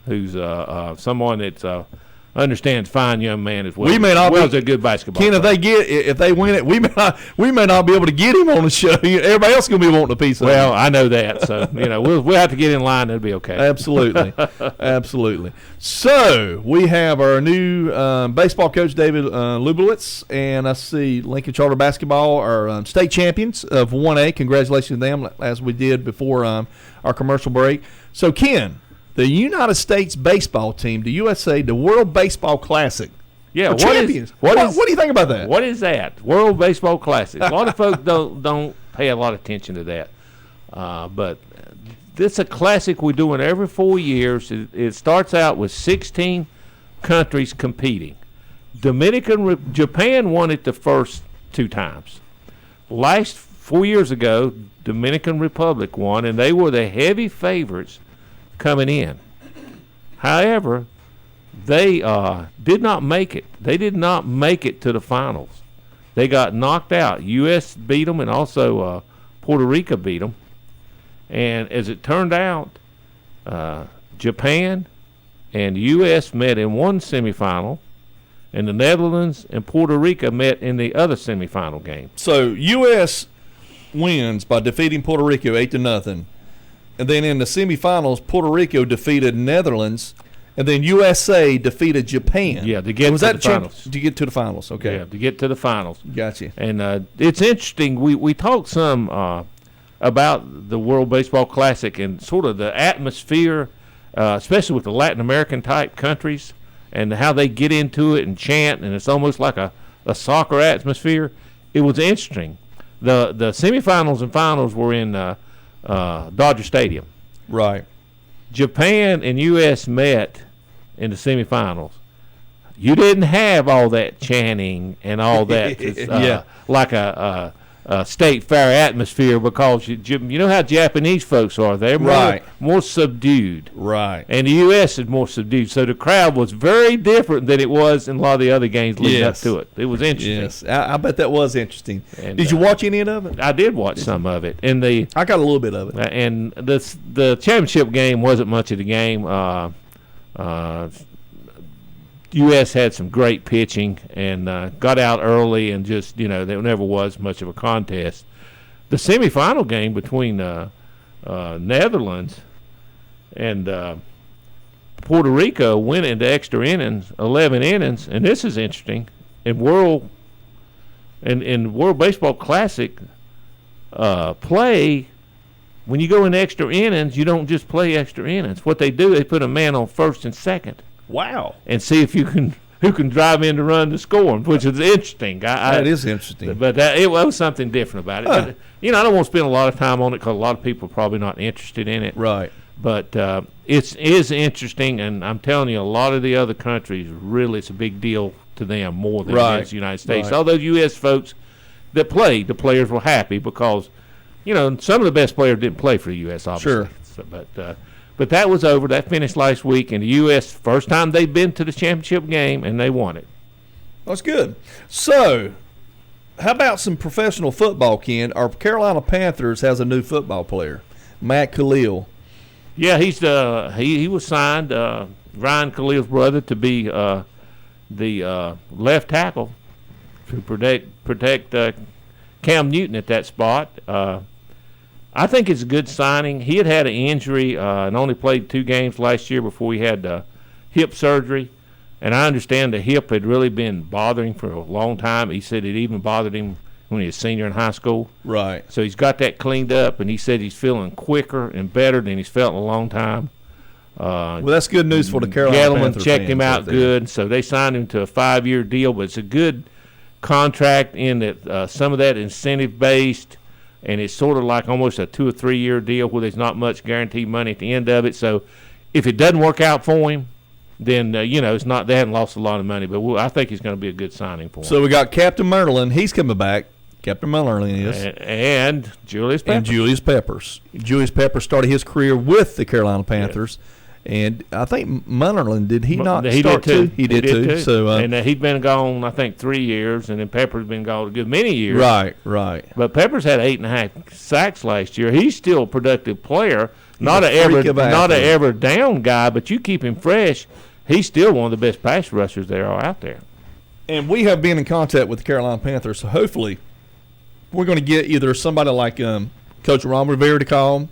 C: Who's someone that's understands fine young man as well.
B: We may not
C: be a good basketball
B: Ken,
C: player.
B: if they win it, we may not be able to get him on the show. Everybody else is going to be wanting a piece of
C: Well, I know that, so we'll have to get in line. That'll be okay.
B: Absolutely, absolutely. So we have our new baseball coach, David Lubowitz, and I see Lincoln Charter basketball are state champions of 1A. Congratulations to them, as we did before our commercial break. So Ken, the United States baseball team, the USA, the World Baseball Classic.
C: Yeah,
B: champions. What do you think about that?
C: What is that? World Baseball Classic. A lot of folks don't pay a lot of attention to that. But it's a classic we're doing every 4 years. It starts out with 16 countries competing. Japan won it the first 2 times. 4 years ago, Dominican Republic won, and they were the heavy favorites coming in. However, they did not make it. They did not make it to the finals. They got knocked out. U.S. beat them, and also Puerto Rico beat them. And as it turned out, Japan and U.S. met in one semifinal, and the Netherlands and Puerto Rico met in the other semifinal game.
B: So U.S. wins by defeating Puerto Rico 8-0. And then in the semifinals, Puerto Rico defeated Netherlands, and then USA defeated Japan.
C: Yeah, to get to the finals.
B: To get to the finals, okay.
C: Yeah, to get to the finals.
B: Gotcha.
C: And it's interesting. We talked some about the World Baseball Classic and sort of the atmosphere, especially with the Latin American type countries, and how they get into it and chant, and it's almost like a soccer atmosphere. It was interesting. The semifinals and finals were in Dodger Stadium.
B: Right.
C: Japan and U.S. met in the semifinals. You didn't have all that chanting and all that, like a state fair atmosphere, because you know how Japanese folks are. They're more subdued.
B: Right.
C: And the U.S. is more subdued. So the crowd was very different than it was in a lot of the other games leading up to it. It was interesting.
B: Yes, I bet that was interesting.
C: And,
B: did you watch any of it?
C: I did watch some of it. And I
B: got a little bit of it.
C: And the championship game wasn't much of the game. U.S. had some great pitching and got out early, and just, there never was much of a contest. The semifinal game between Netherlands and Puerto Rico went into extra innings, 11 innings, and this is interesting. In World Baseball Classic play, when you go into extra innings, you don't just play extra innings. What they do, they put a man on first and second.
B: Wow.
C: And see if who can drive in to run to score, which is interesting.
B: That is interesting.
C: But it was something different about it.
B: Huh.
C: I don't want to spend a lot of time on it because a lot of people are probably not interested in it.
B: Right.
C: But it is interesting, and I'm telling you, a lot of the other countries, really, it's a big deal to them more than it is the United States.
B: Right.
C: All those U.S. folks that played, the players were happy because, some of the best players didn't play for the U.S., obviously.
B: Sure.
C: So, but that was over. That finished last week, and the U.S., first time they've been to the championship game, and they won it.
B: That's good. So, how about some professional football, Ken? Our Carolina Panthers has a new football player, Matt Khalil.
C: Yeah, he's he was signed, Ryan Khalil's brother, to be the left tackle to protect Cam Newton at that spot. I think it's a good signing. He had an injury and only played 2 games last year before he had hip surgery. And I understand the hip had really been bothering for a long time. He said it even bothered him when he was a senior in high school.
B: Right.
C: So he's got that cleaned up, and he said he's feeling quicker and better than he's felt in a long time.
B: Well, that's good news for the Carolina Panthers.
C: Checked him out good, so they signed him to a 5-year deal, but it's a good contract in that some of that incentive-based, and it's sort of like almost a 2 or 3 year deal where there's not much guaranteed money at the end of it. So if it doesn't work out for him, then it's not, they haven't lost a lot of money. But I think he's going to be a good signing for him.
B: So we got Captain Merlin. He's coming back. Captain Merlin is.
C: And Julius Peppers.
B: Julius Peppers started his career with the Carolina Panthers. Yeah. And I think Munnerlin, did he not start too? He did too. So,
C: and he'd been gone, I think, 3 years, and then Peppers been gone a good many years.
B: Right.
C: But Peppers had 8.5 sacks last year. He's still a productive player, not a ever down guy, but you keep him fresh. He's still one of the best pass rushers there are out there.
B: And we have been in contact with the Carolina Panthers, so hopefully we're going to get either somebody like Coach Ron Rivera to call him.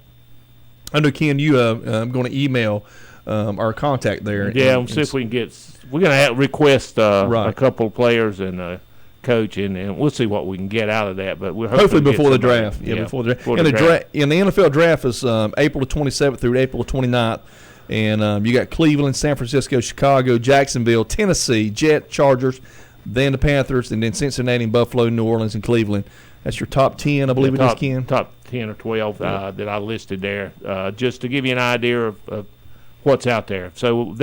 B: I know, Ken, you going to email our contact there.
C: Yeah, we'll see if we can get – we're going to request a couple of players and coach, and we'll see what we can get out of that. But we're
B: hopefully before the draft. Yeah, before the draft. And the NFL draft is April the 27th through April the 29th. And you got Cleveland, San Francisco, Chicago, Jacksonville, Tennessee, Jet, Chargers, then the Panthers, and then Cincinnati, Buffalo, New Orleans, and Cleveland. That's your top 10, I believe it is, Ken?
C: Top 10 or 12 that I listed there, just to give you an idea of what's out there. So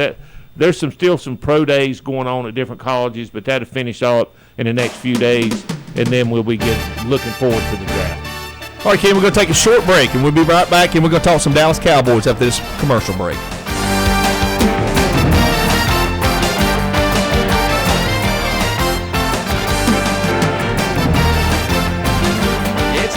C: there's still some pro days going on at different colleges, but that'll finish up in the next few days, and then we'll be looking forward to the draft.
B: All right, Ken, we're going to take a short break, and we'll be right back, and we're going to talk some Dallas Cowboys after this commercial break.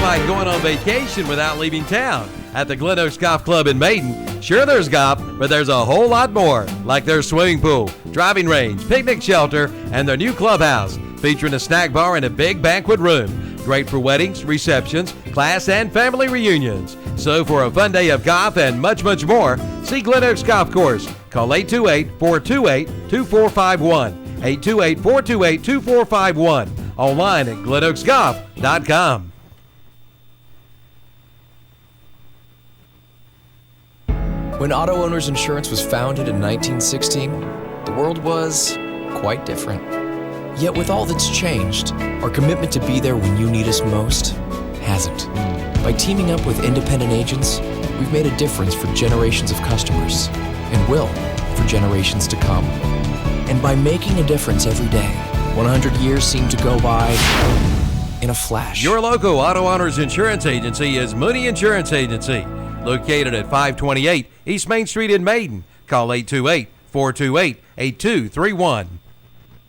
A: Like going on vacation without leaving town. At the Glen Oaks Golf Club in Maiden, sure there's golf, but there's a whole lot more, like their swimming pool, driving range, picnic shelter, and their new clubhouse, featuring a snack bar and a big banquet room. Great for weddings, receptions, class and family reunions. So for a fun day of golf and much, much more, see Glen Oaks Golf Course. Call 828-428-2451. 828-428-2451. Online at glenoaksgolf.com.
H: When Auto Owners Insurance was founded in 1916, the world was quite different. Yet with all that's changed, our commitment to be there when you need us most hasn't. By teaming up with independent agents, we've made a difference for generations of customers, and will for generations to come. And by making a difference every day, 100 years seem to go by in a flash.
A: Your local Auto Owners Insurance Agency is Mooney Insurance Agency, located at 528 East Main Street in Maiden. Call 828-428-8231.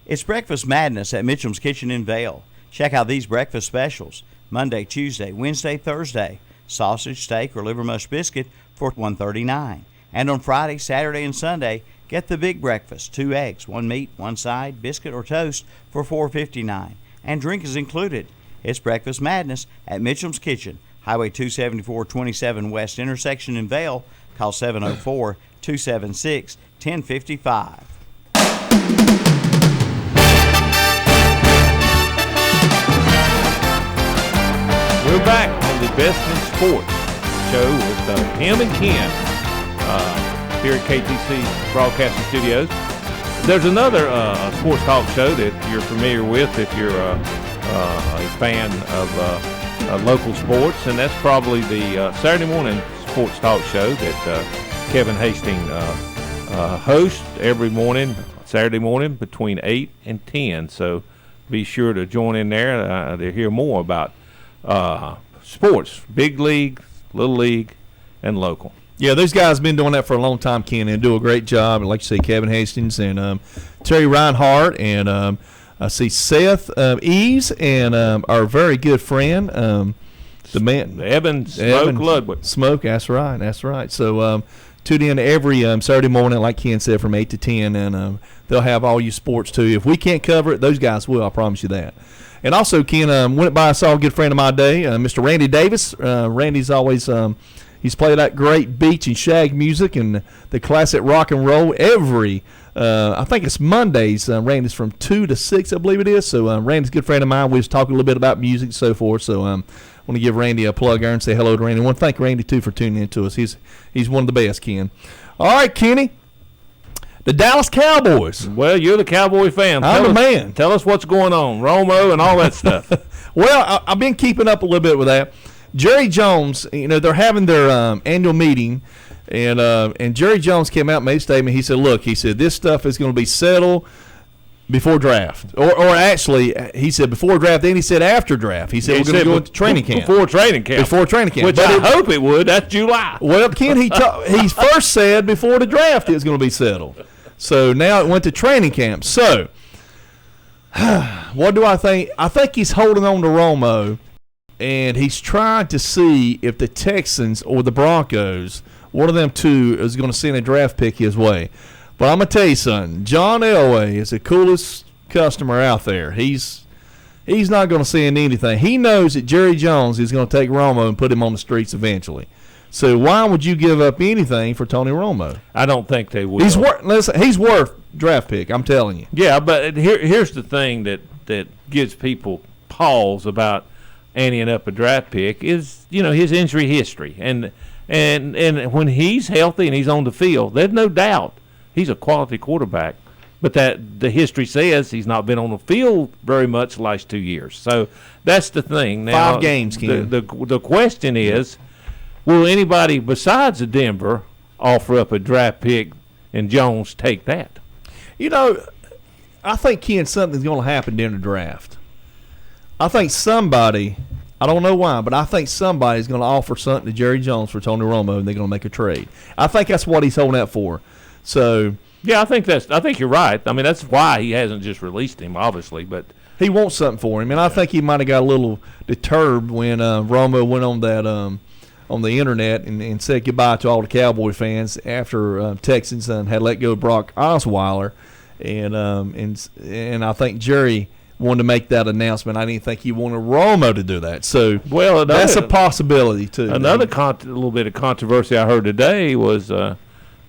G: It's Breakfast Madness at Mitchum's Kitchen in Vale. Check out these breakfast specials. Monday, Tuesday, Wednesday, Thursday. Sausage, steak, or liver mush biscuit for $1.39. And on Friday, Saturday, and Sunday, get the big breakfast. 2 eggs, 1 meat, 1 side, biscuit or toast for $4.59. And drink is included. It's Breakfast Madness at Mitchum's Kitchen, Highway 274-27 West intersection in Vale. Call 704-276-1055.
C: We're back on the Best in Sports show with Tim and Ken here at KTC Broadcasting Studios. There's another sports talk show that you're familiar with if you're a fan of local sports, and that's probably the Saturday morning sports talk show that Kevin Hastings hosts every morning, Saturday morning between 8 and 10. So be sure to join in there to hear more about sports, big league, little league, and local.
B: Yeah, those guys have been doing that for a long time, Ken, and do a great job. And like you say, Kevin Hastings and Terry Reinhardt, and I see Seth Eves and our very good friend, the man
C: Evan Smoke Ludwig.
B: Smoke, that's right. So tune in every Saturday morning, like Ken said, from 8 to 10, and they'll have all your sports too. If we can't cover it, those guys will. I promise you that. And also, Ken, went by, I saw a good friend of my day, Mr. Randy Davis. Randy's always he's played that great beach and shag music and the classic rock and roll every, I think it's Mondays. Randy's from 2 to 6, I believe it is. So Randy's a good friend of mine. We was talking a little bit about music and so forth. So I want to give Randy a plug there and say hello to Randy. I want to thank Randy, too, for tuning in to us. He's one of the best, Ken. All right, Kenny. The Dallas Cowboys.
C: Well, you're the Cowboy fan.
B: I'm the man.
C: Tell us what's going on, Romo and all that stuff.
B: Well, I've been keeping up a little bit with that. Jerry Jones, they're having their annual meeting, and Jerry Jones came out and made a statement. He said, look, this stuff is going to be settled before draft. Or actually, he said before draft, then he said after draft. He said we're going to go into training camp.
C: Before training camp.
B: Which
C: I hope it would. That's July.
B: Well, Ken, he first said before the draft it was going to be settled. So now it went to training camp. So what do I think? I think he's holding on to Romo, and he's trying to see if the Texans or the Broncos, one of them two, is going to send a draft pick his way. But I'm going to tell you something. John Elway is the coolest customer out there. He's not going to send anything. He knows that Jerry Jones is going to take Romo and put him on the streets eventually. So why would you give up anything for Tony Romo?
C: I don't think they will.
B: He's worth draft pick, I'm telling you.
C: Yeah, but here's the thing that gives people pause about anteing up a draft pick is, his injury history. And when he's healthy and he's on the field, there's no doubt he's a quality quarterback. But that the history says he's not been on the field very much the last 2 years. So that's the thing. Now,
B: 5 games, Ken.
C: The question is, will anybody besides the Denver offer up a draft pick and Jones take that?
B: I think, Ken, something's going to happen during the draft. I think somebody, I don't know why, but I think somebody's going to offer something to Jerry Jones for Tony Romo, and they're going to make a trade. I think that's what he's holding out for. So
C: yeah, I think you're right. I mean, that's why he hasn't just released him, obviously, but
B: he wants something for him, and I think he might have got a little deterred when Romo went on that on the internet and said goodbye to all the Cowboy fans after Texans had let go of Brock Osweiler, and I think Jerry wanted to make that announcement. I didn't think he wanted Romo to do that. So that's a possibility too.
C: Another little bit of controversy I heard today was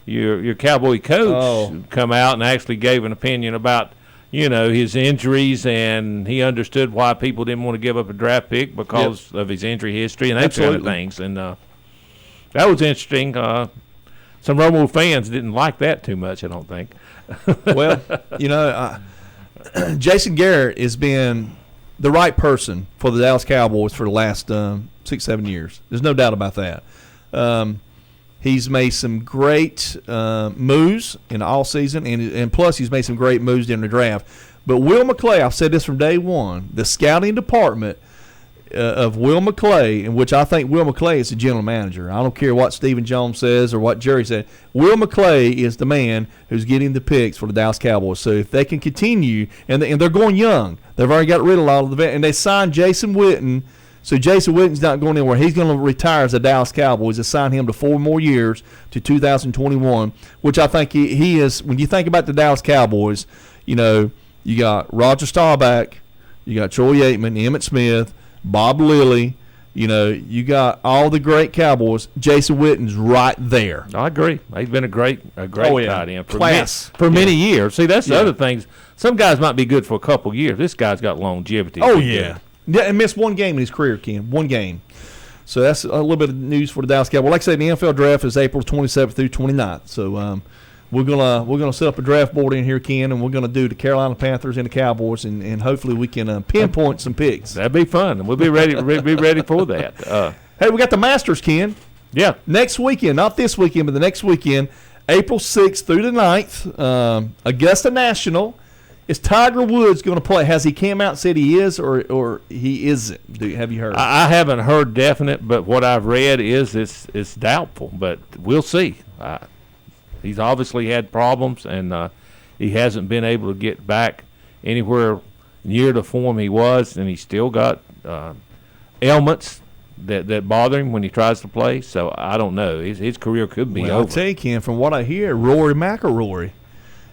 C: your Cowboy coach come out and actually gave an opinion about his injuries, and he understood why people didn't want to give up a draft pick because of his injury history and that kind of things. And that was interesting. Some Romo fans didn't like that too much, I don't think.
B: Well, Jason Garrett has been the right person for the Dallas Cowboys for the last 6-7 years. There's no doubt about that. He's made some great moves in the all season, and plus he's made some great moves during the draft. But Will McClay, I've said this from day one, the scouting department of Will McClay, in which I think Will McClay is the general manager. I don't care what Stephen Jones says or what Jerry said. Will McClay is the man who's getting the picks for the Dallas Cowboys. So if they can continue, and they're going young, they've already got rid of a lot of the vet, and they signed Jason Witten. So Jason Witten's not going anywhere. He's going to retire as a Dallas Cowboys. They signed him to 4 more years to 2021, which I think he is. When you think about the Dallas Cowboys, you got Roger Staubach, you got Troy Aikman, Emmitt Smith, Bob Lilly. You got all the great Cowboys. Jason Witten's right there.
C: I agree. He's been a great tight end
B: for
C: many years. See, that's the other things. Some guys might be good for a couple years. This guy's got longevity.
B: Oh, yeah. Yeah, and missed one game in his career, Ken. One game. So that's a little bit of news for the Dallas Cowboys. Like I said, the NFL draft is April 27th through 29th. So we're gonna set up a draft board in here, Ken, and we're gonna do the Carolina Panthers and the Cowboys, and hopefully we can pinpoint some picks.
C: That'd be fun. We'll be ready. Be ready for that.
B: Hey, we got the Masters, Ken.
C: Yeah.
B: Next weekend, not this weekend, but the next weekend, April 6th through the 9th, Augusta National. Is Tiger Woods going to play? Has he came out and said he is or he isn't? Have you heard?
C: I haven't heard definite, but what I've read is it's doubtful. But we'll see. He's obviously had problems, and he hasn't been able to get back anywhere near the form he was, and he's still got ailments that bother him when he tries to play. So I don't know. His career could be over.
B: I'll tell you, Ken, from what I hear, Rory McIlroy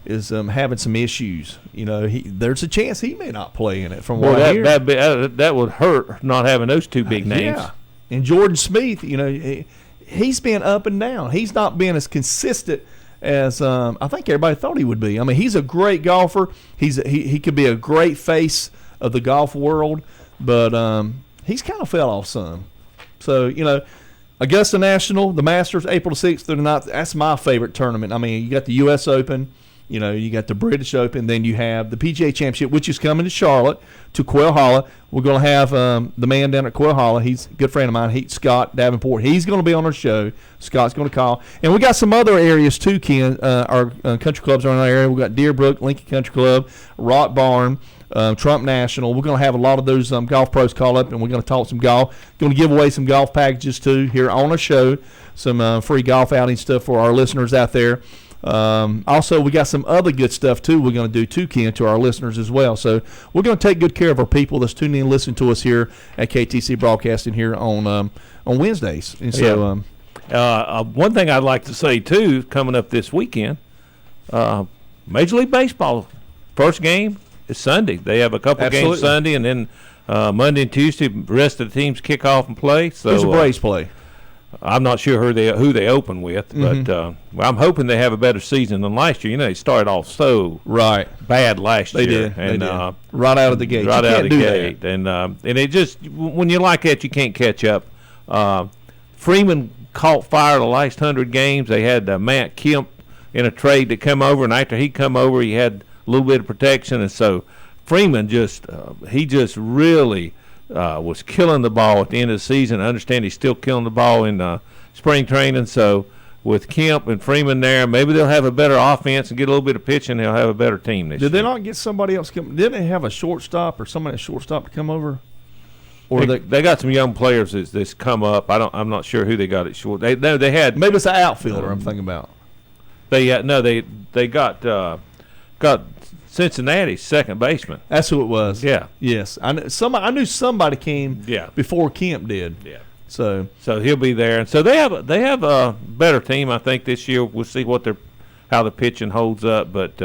B: is having some issues. There's a chance he may not play in it. From what I hear,
C: that would hurt not having those two big names.
B: Yeah, and Jordan Spieth, he's been up and down. He's not been as consistent as I think everybody thought he would be. I mean, he's a great golfer. He could be a great face of the golf world, but he's kind of fell off some. So Augusta National, the Masters, April 6th through the 9th. That's my favorite tournament. I mean, you got the U.S. Open. You got the British Open, then you have the PGA Championship, which is coming to Charlotte, to Quail Hollow. We're going to have the man down at Quail Hollow. He's a good friend of mine, Scott Davenport. He's going to be on our show. Scott's going to call. And we got some other areas too, Ken. Our country clubs are in our area. We've got Deerbrook, Lincoln Country Club, Rock Barn, Trump National. We're going to have a lot of those golf pros call up, and we're going to talk some golf. Going to give away some golf packages too here on our show, some free golf outing stuff for our listeners out there. Also, we got some other good stuff too we're going to do too, Ken, to our listeners as well. So we're going to take good care of our people that's tuning in and listening to us here at KTC Broadcasting here on Wednesdays. And so,
C: one thing I'd like to say too, coming up this weekend, Major League Baseball first game is Sunday. They have a couple games Sunday, and then Monday and Tuesday, the rest of the teams kick off and play. So
B: who's the Braves play?
C: I'm not sure who they open with, but I'm hoping they have a better season than last year. They started off so bad last year.
B: They did. Right out of the gate.
C: Right out of the gate. And it just, when you're like that, you can't catch up. Freeman caught fire the last 100 games. They had Matt Kemp in a trade that come over, and after he come over, he had a little bit of protection. And so Freeman just really was killing the ball at the end of the season. I understand he's still killing the ball in spring training. So with Kemp and Freeman there, maybe they'll have a better offense and get a little bit of pitching. They'll have a better team this year.
B: Did they not get somebody else? Didn't they have a shortstop or somebody at shortstop to come over?
C: Or they got some young players that's come up. I'm not sure who they got at short. They had,
B: maybe it's an outfielder I'm thinking about.
C: They got Cincinnati's second baseman.
B: That's who it was.
C: Yeah.
B: Yes. I knew somebody came before Kemp did.
C: Yeah.
B: So
C: he'll be there, and so they have a better team. I think this year we'll see how the pitching holds up. But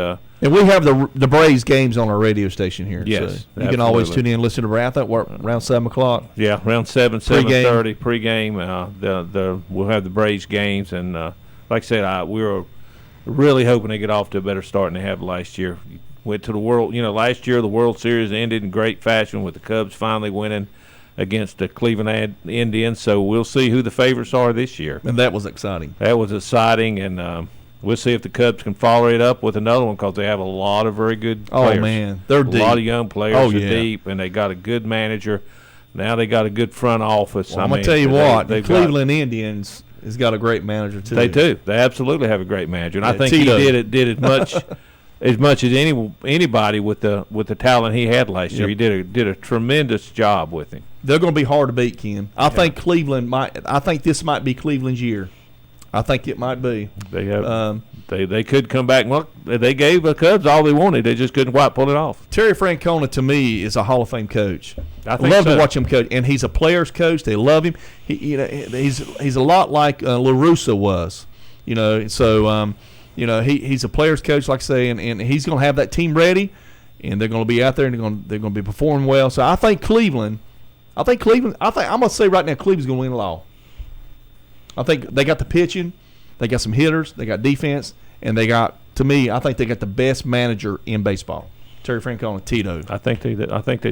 B: And we have the Braves games on our radio station here.
C: Yes,
B: so you can always tune in and listen to Braves. I think we're around 7 o'clock.
C: Yeah, around 7:30 pregame. We'll have the Braves games, and like I said, we were really hoping to get off to a better start than they have last year. Went to the World. Last year the World Series ended in great fashion with the Cubs finally winning against the Cleveland Indians. So we'll see who the favorites are this year.
B: And that was exciting.
C: And we'll see if the Cubs can follow it up with another one because they have a lot of very good players.
B: Oh, man. They're deep.
C: A lot of young players
B: are
C: deep, and they got a good manager. Now they got a good front office.
B: Well, I'm going to tell you what, the Cleveland Indians has got a great manager, too.
C: They do. They absolutely have a great manager. And I think he did as much as anybody with the talent he had last year. He did a tremendous job with him.
B: They're going to be hard to beat, Ken. I think this might be Cleveland's year. I think it might be.
C: They could come back. Look, they gave the Cubs all they wanted. They just couldn't quite pull it off.
B: Terry Francona, to me, is a Hall of Fame coach.
C: I think
B: love
C: so.
B: to watch him coach, and he's a player's coach. They love him. He's a lot like La Russa was. So he's a player's coach, like I say, and he's going to have that team ready, and they're going to be out there and they're going to be performing well. So I think Cleveland. I'm going to say right now, Cleveland's going to win it all. I think they got the pitching, they got some hitters, they got defense, and I think they got the best manager in baseball. Terry Francona, Tito.
C: I think they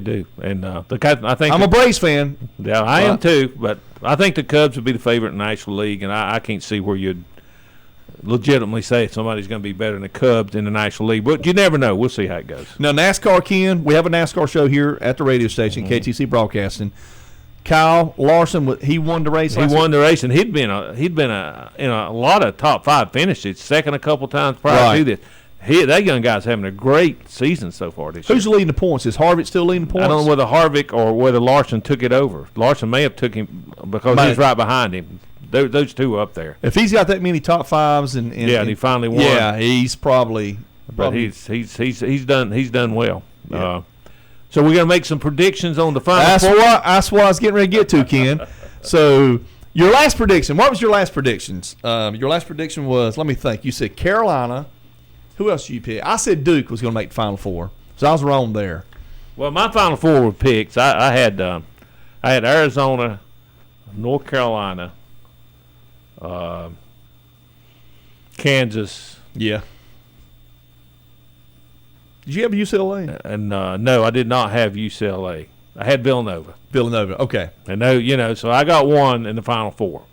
C: do. And
B: I'm a Braves fan.
C: Yeah, I am too. But I think the Cubs would be the favorite in the National League, and I can't see where you'd legitimately say somebody's going to be better than the Cubs in the National League. But you never know. We'll see how it goes.
B: Now, NASCAR, Ken, we have a NASCAR show here at the radio station, KTC Broadcasting. Kyle Larson, he won the race.
C: He won the race, and he'd been in a lot of top 5 finishes, second a couple times prior to this. That young guy's having a great season so far this year.
B: Who's leading the points? Is Harvick still leading the points?
C: I don't know whether Harvick or whether Larson took it over. Larson may have took him because he's right behind him. Those two are up there.
B: If he's got that many top 5s and
C: he finally won.
B: Yeah, he's probably.
C: But he's done well.
B: Yeah.
C: So we're going to make some predictions on the final four.
B: That's what I was getting ready to get to, Ken. So your last prediction. What was your last predictions? Your last prediction was, let me think. You said Carolina. Who else did you pick? I said Duke was going to make the Final Four. So I was wrong there.
C: Well, my Final Four were picks. I had Arizona, North Carolina, Kansas.
B: Yeah. Did you have UCLA?
C: And no, I did not have UCLA. I had Villanova.
B: Okay.
C: And so I got one in the Final Four.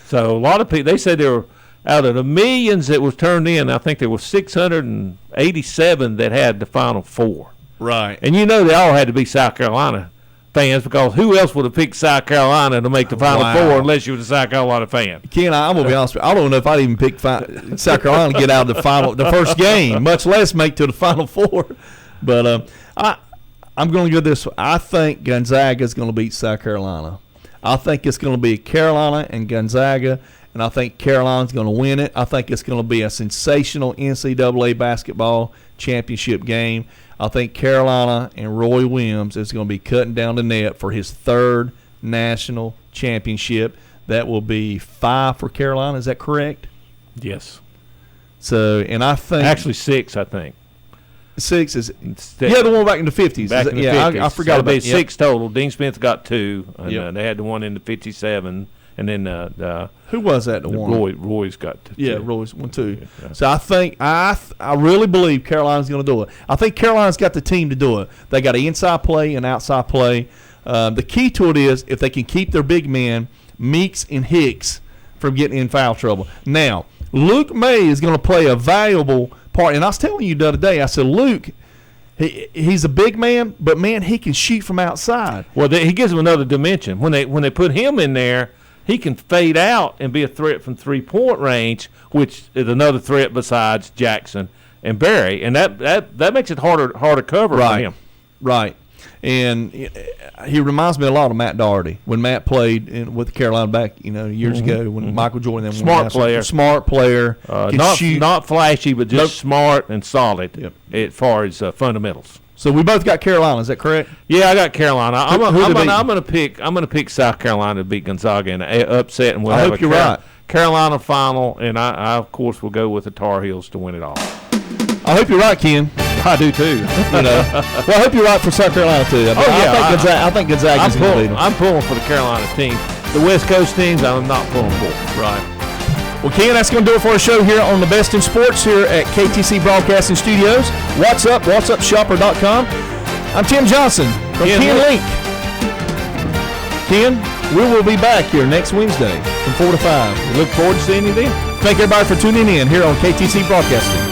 C: So a lot of people, they said there were, out of the millions that was turned in, I think there were 687 that had the Final Four.
B: Right.
C: And they all had to be South Carolina fans because who else would have picked South Carolina to make the Final Four unless you were a South Carolina fan?
B: Ken, I'm going to be honest with you. I don't know if I'd even pick South Carolina to get out of the first game, much less make to the Final Four. But I'm going to go this way. I think Gonzaga is going to beat South Carolina. I think it's going to be Carolina and Gonzaga, and I think Carolina's going to win it. I think it's going to be a sensational NCAA basketball championship game. I think Carolina and Roy Williams is going to be cutting down the net for his 3rd national championship. That will be 5 for Carolina. Is that correct?
C: Yes.
B: So, and I think
C: actually 6. I think
B: 6 is the one back in the 50s.
C: Back in the 50s.
B: I forgot about
C: 6 total. Dean Smith got 2, and they had the one in the 57. And then
B: who was that? The one
C: Roy's got 2.
B: Yeah, Roy's one too. Yeah. So I think I really believe Carolina's going to do it. I think Carolina's got the team to do it. They got inside play and outside play. The key to it is if they can keep their big men Meeks and Hicks from getting in foul trouble. Now Luke May is going to play a valuable part. And I was telling you the other day, I said Luke. He's a big man, but man, he can shoot from outside.
C: Well, he gives them another dimension when they put him in there. He can fade out and be a threat from 3-point range, which is another threat besides Jackson and Barry, and that makes it harder cover for him.
B: Right, and he reminds me a lot of Matt Doherty when Matt played with Carolina back years ago when Michael Jordan.
C: Smart player, not flashy, but just smart and solid as far as fundamentals.
B: So we both got Carolina. Is that correct?
C: Yeah, I got Carolina. I'm going to pick South Carolina to beat Gonzaga in an upset, and we'll have
B: you're right.
C: Carolina final, and I of course, will go with the Tar Heels to win it all.
B: I hope you're right, Ken.
C: I do too.
B: Well, I hope you're right for South Carolina too. I think Gonzaga's going to beat them.
C: I'm pulling for the Carolina team. The West Coast teams, I'm not pulling for.
B: Right. Well, Ken, that's going to do it for our show here on the Best in Sports here at KTC Broadcasting Studios. What's up? What'sUpShopper.com. I'm Tim Johnson from Ken Link. Ken, we will be back here next Wednesday from 4 to 5.
C: We look forward to seeing you then.
B: Thank everybody for tuning in here on KTC Broadcasting.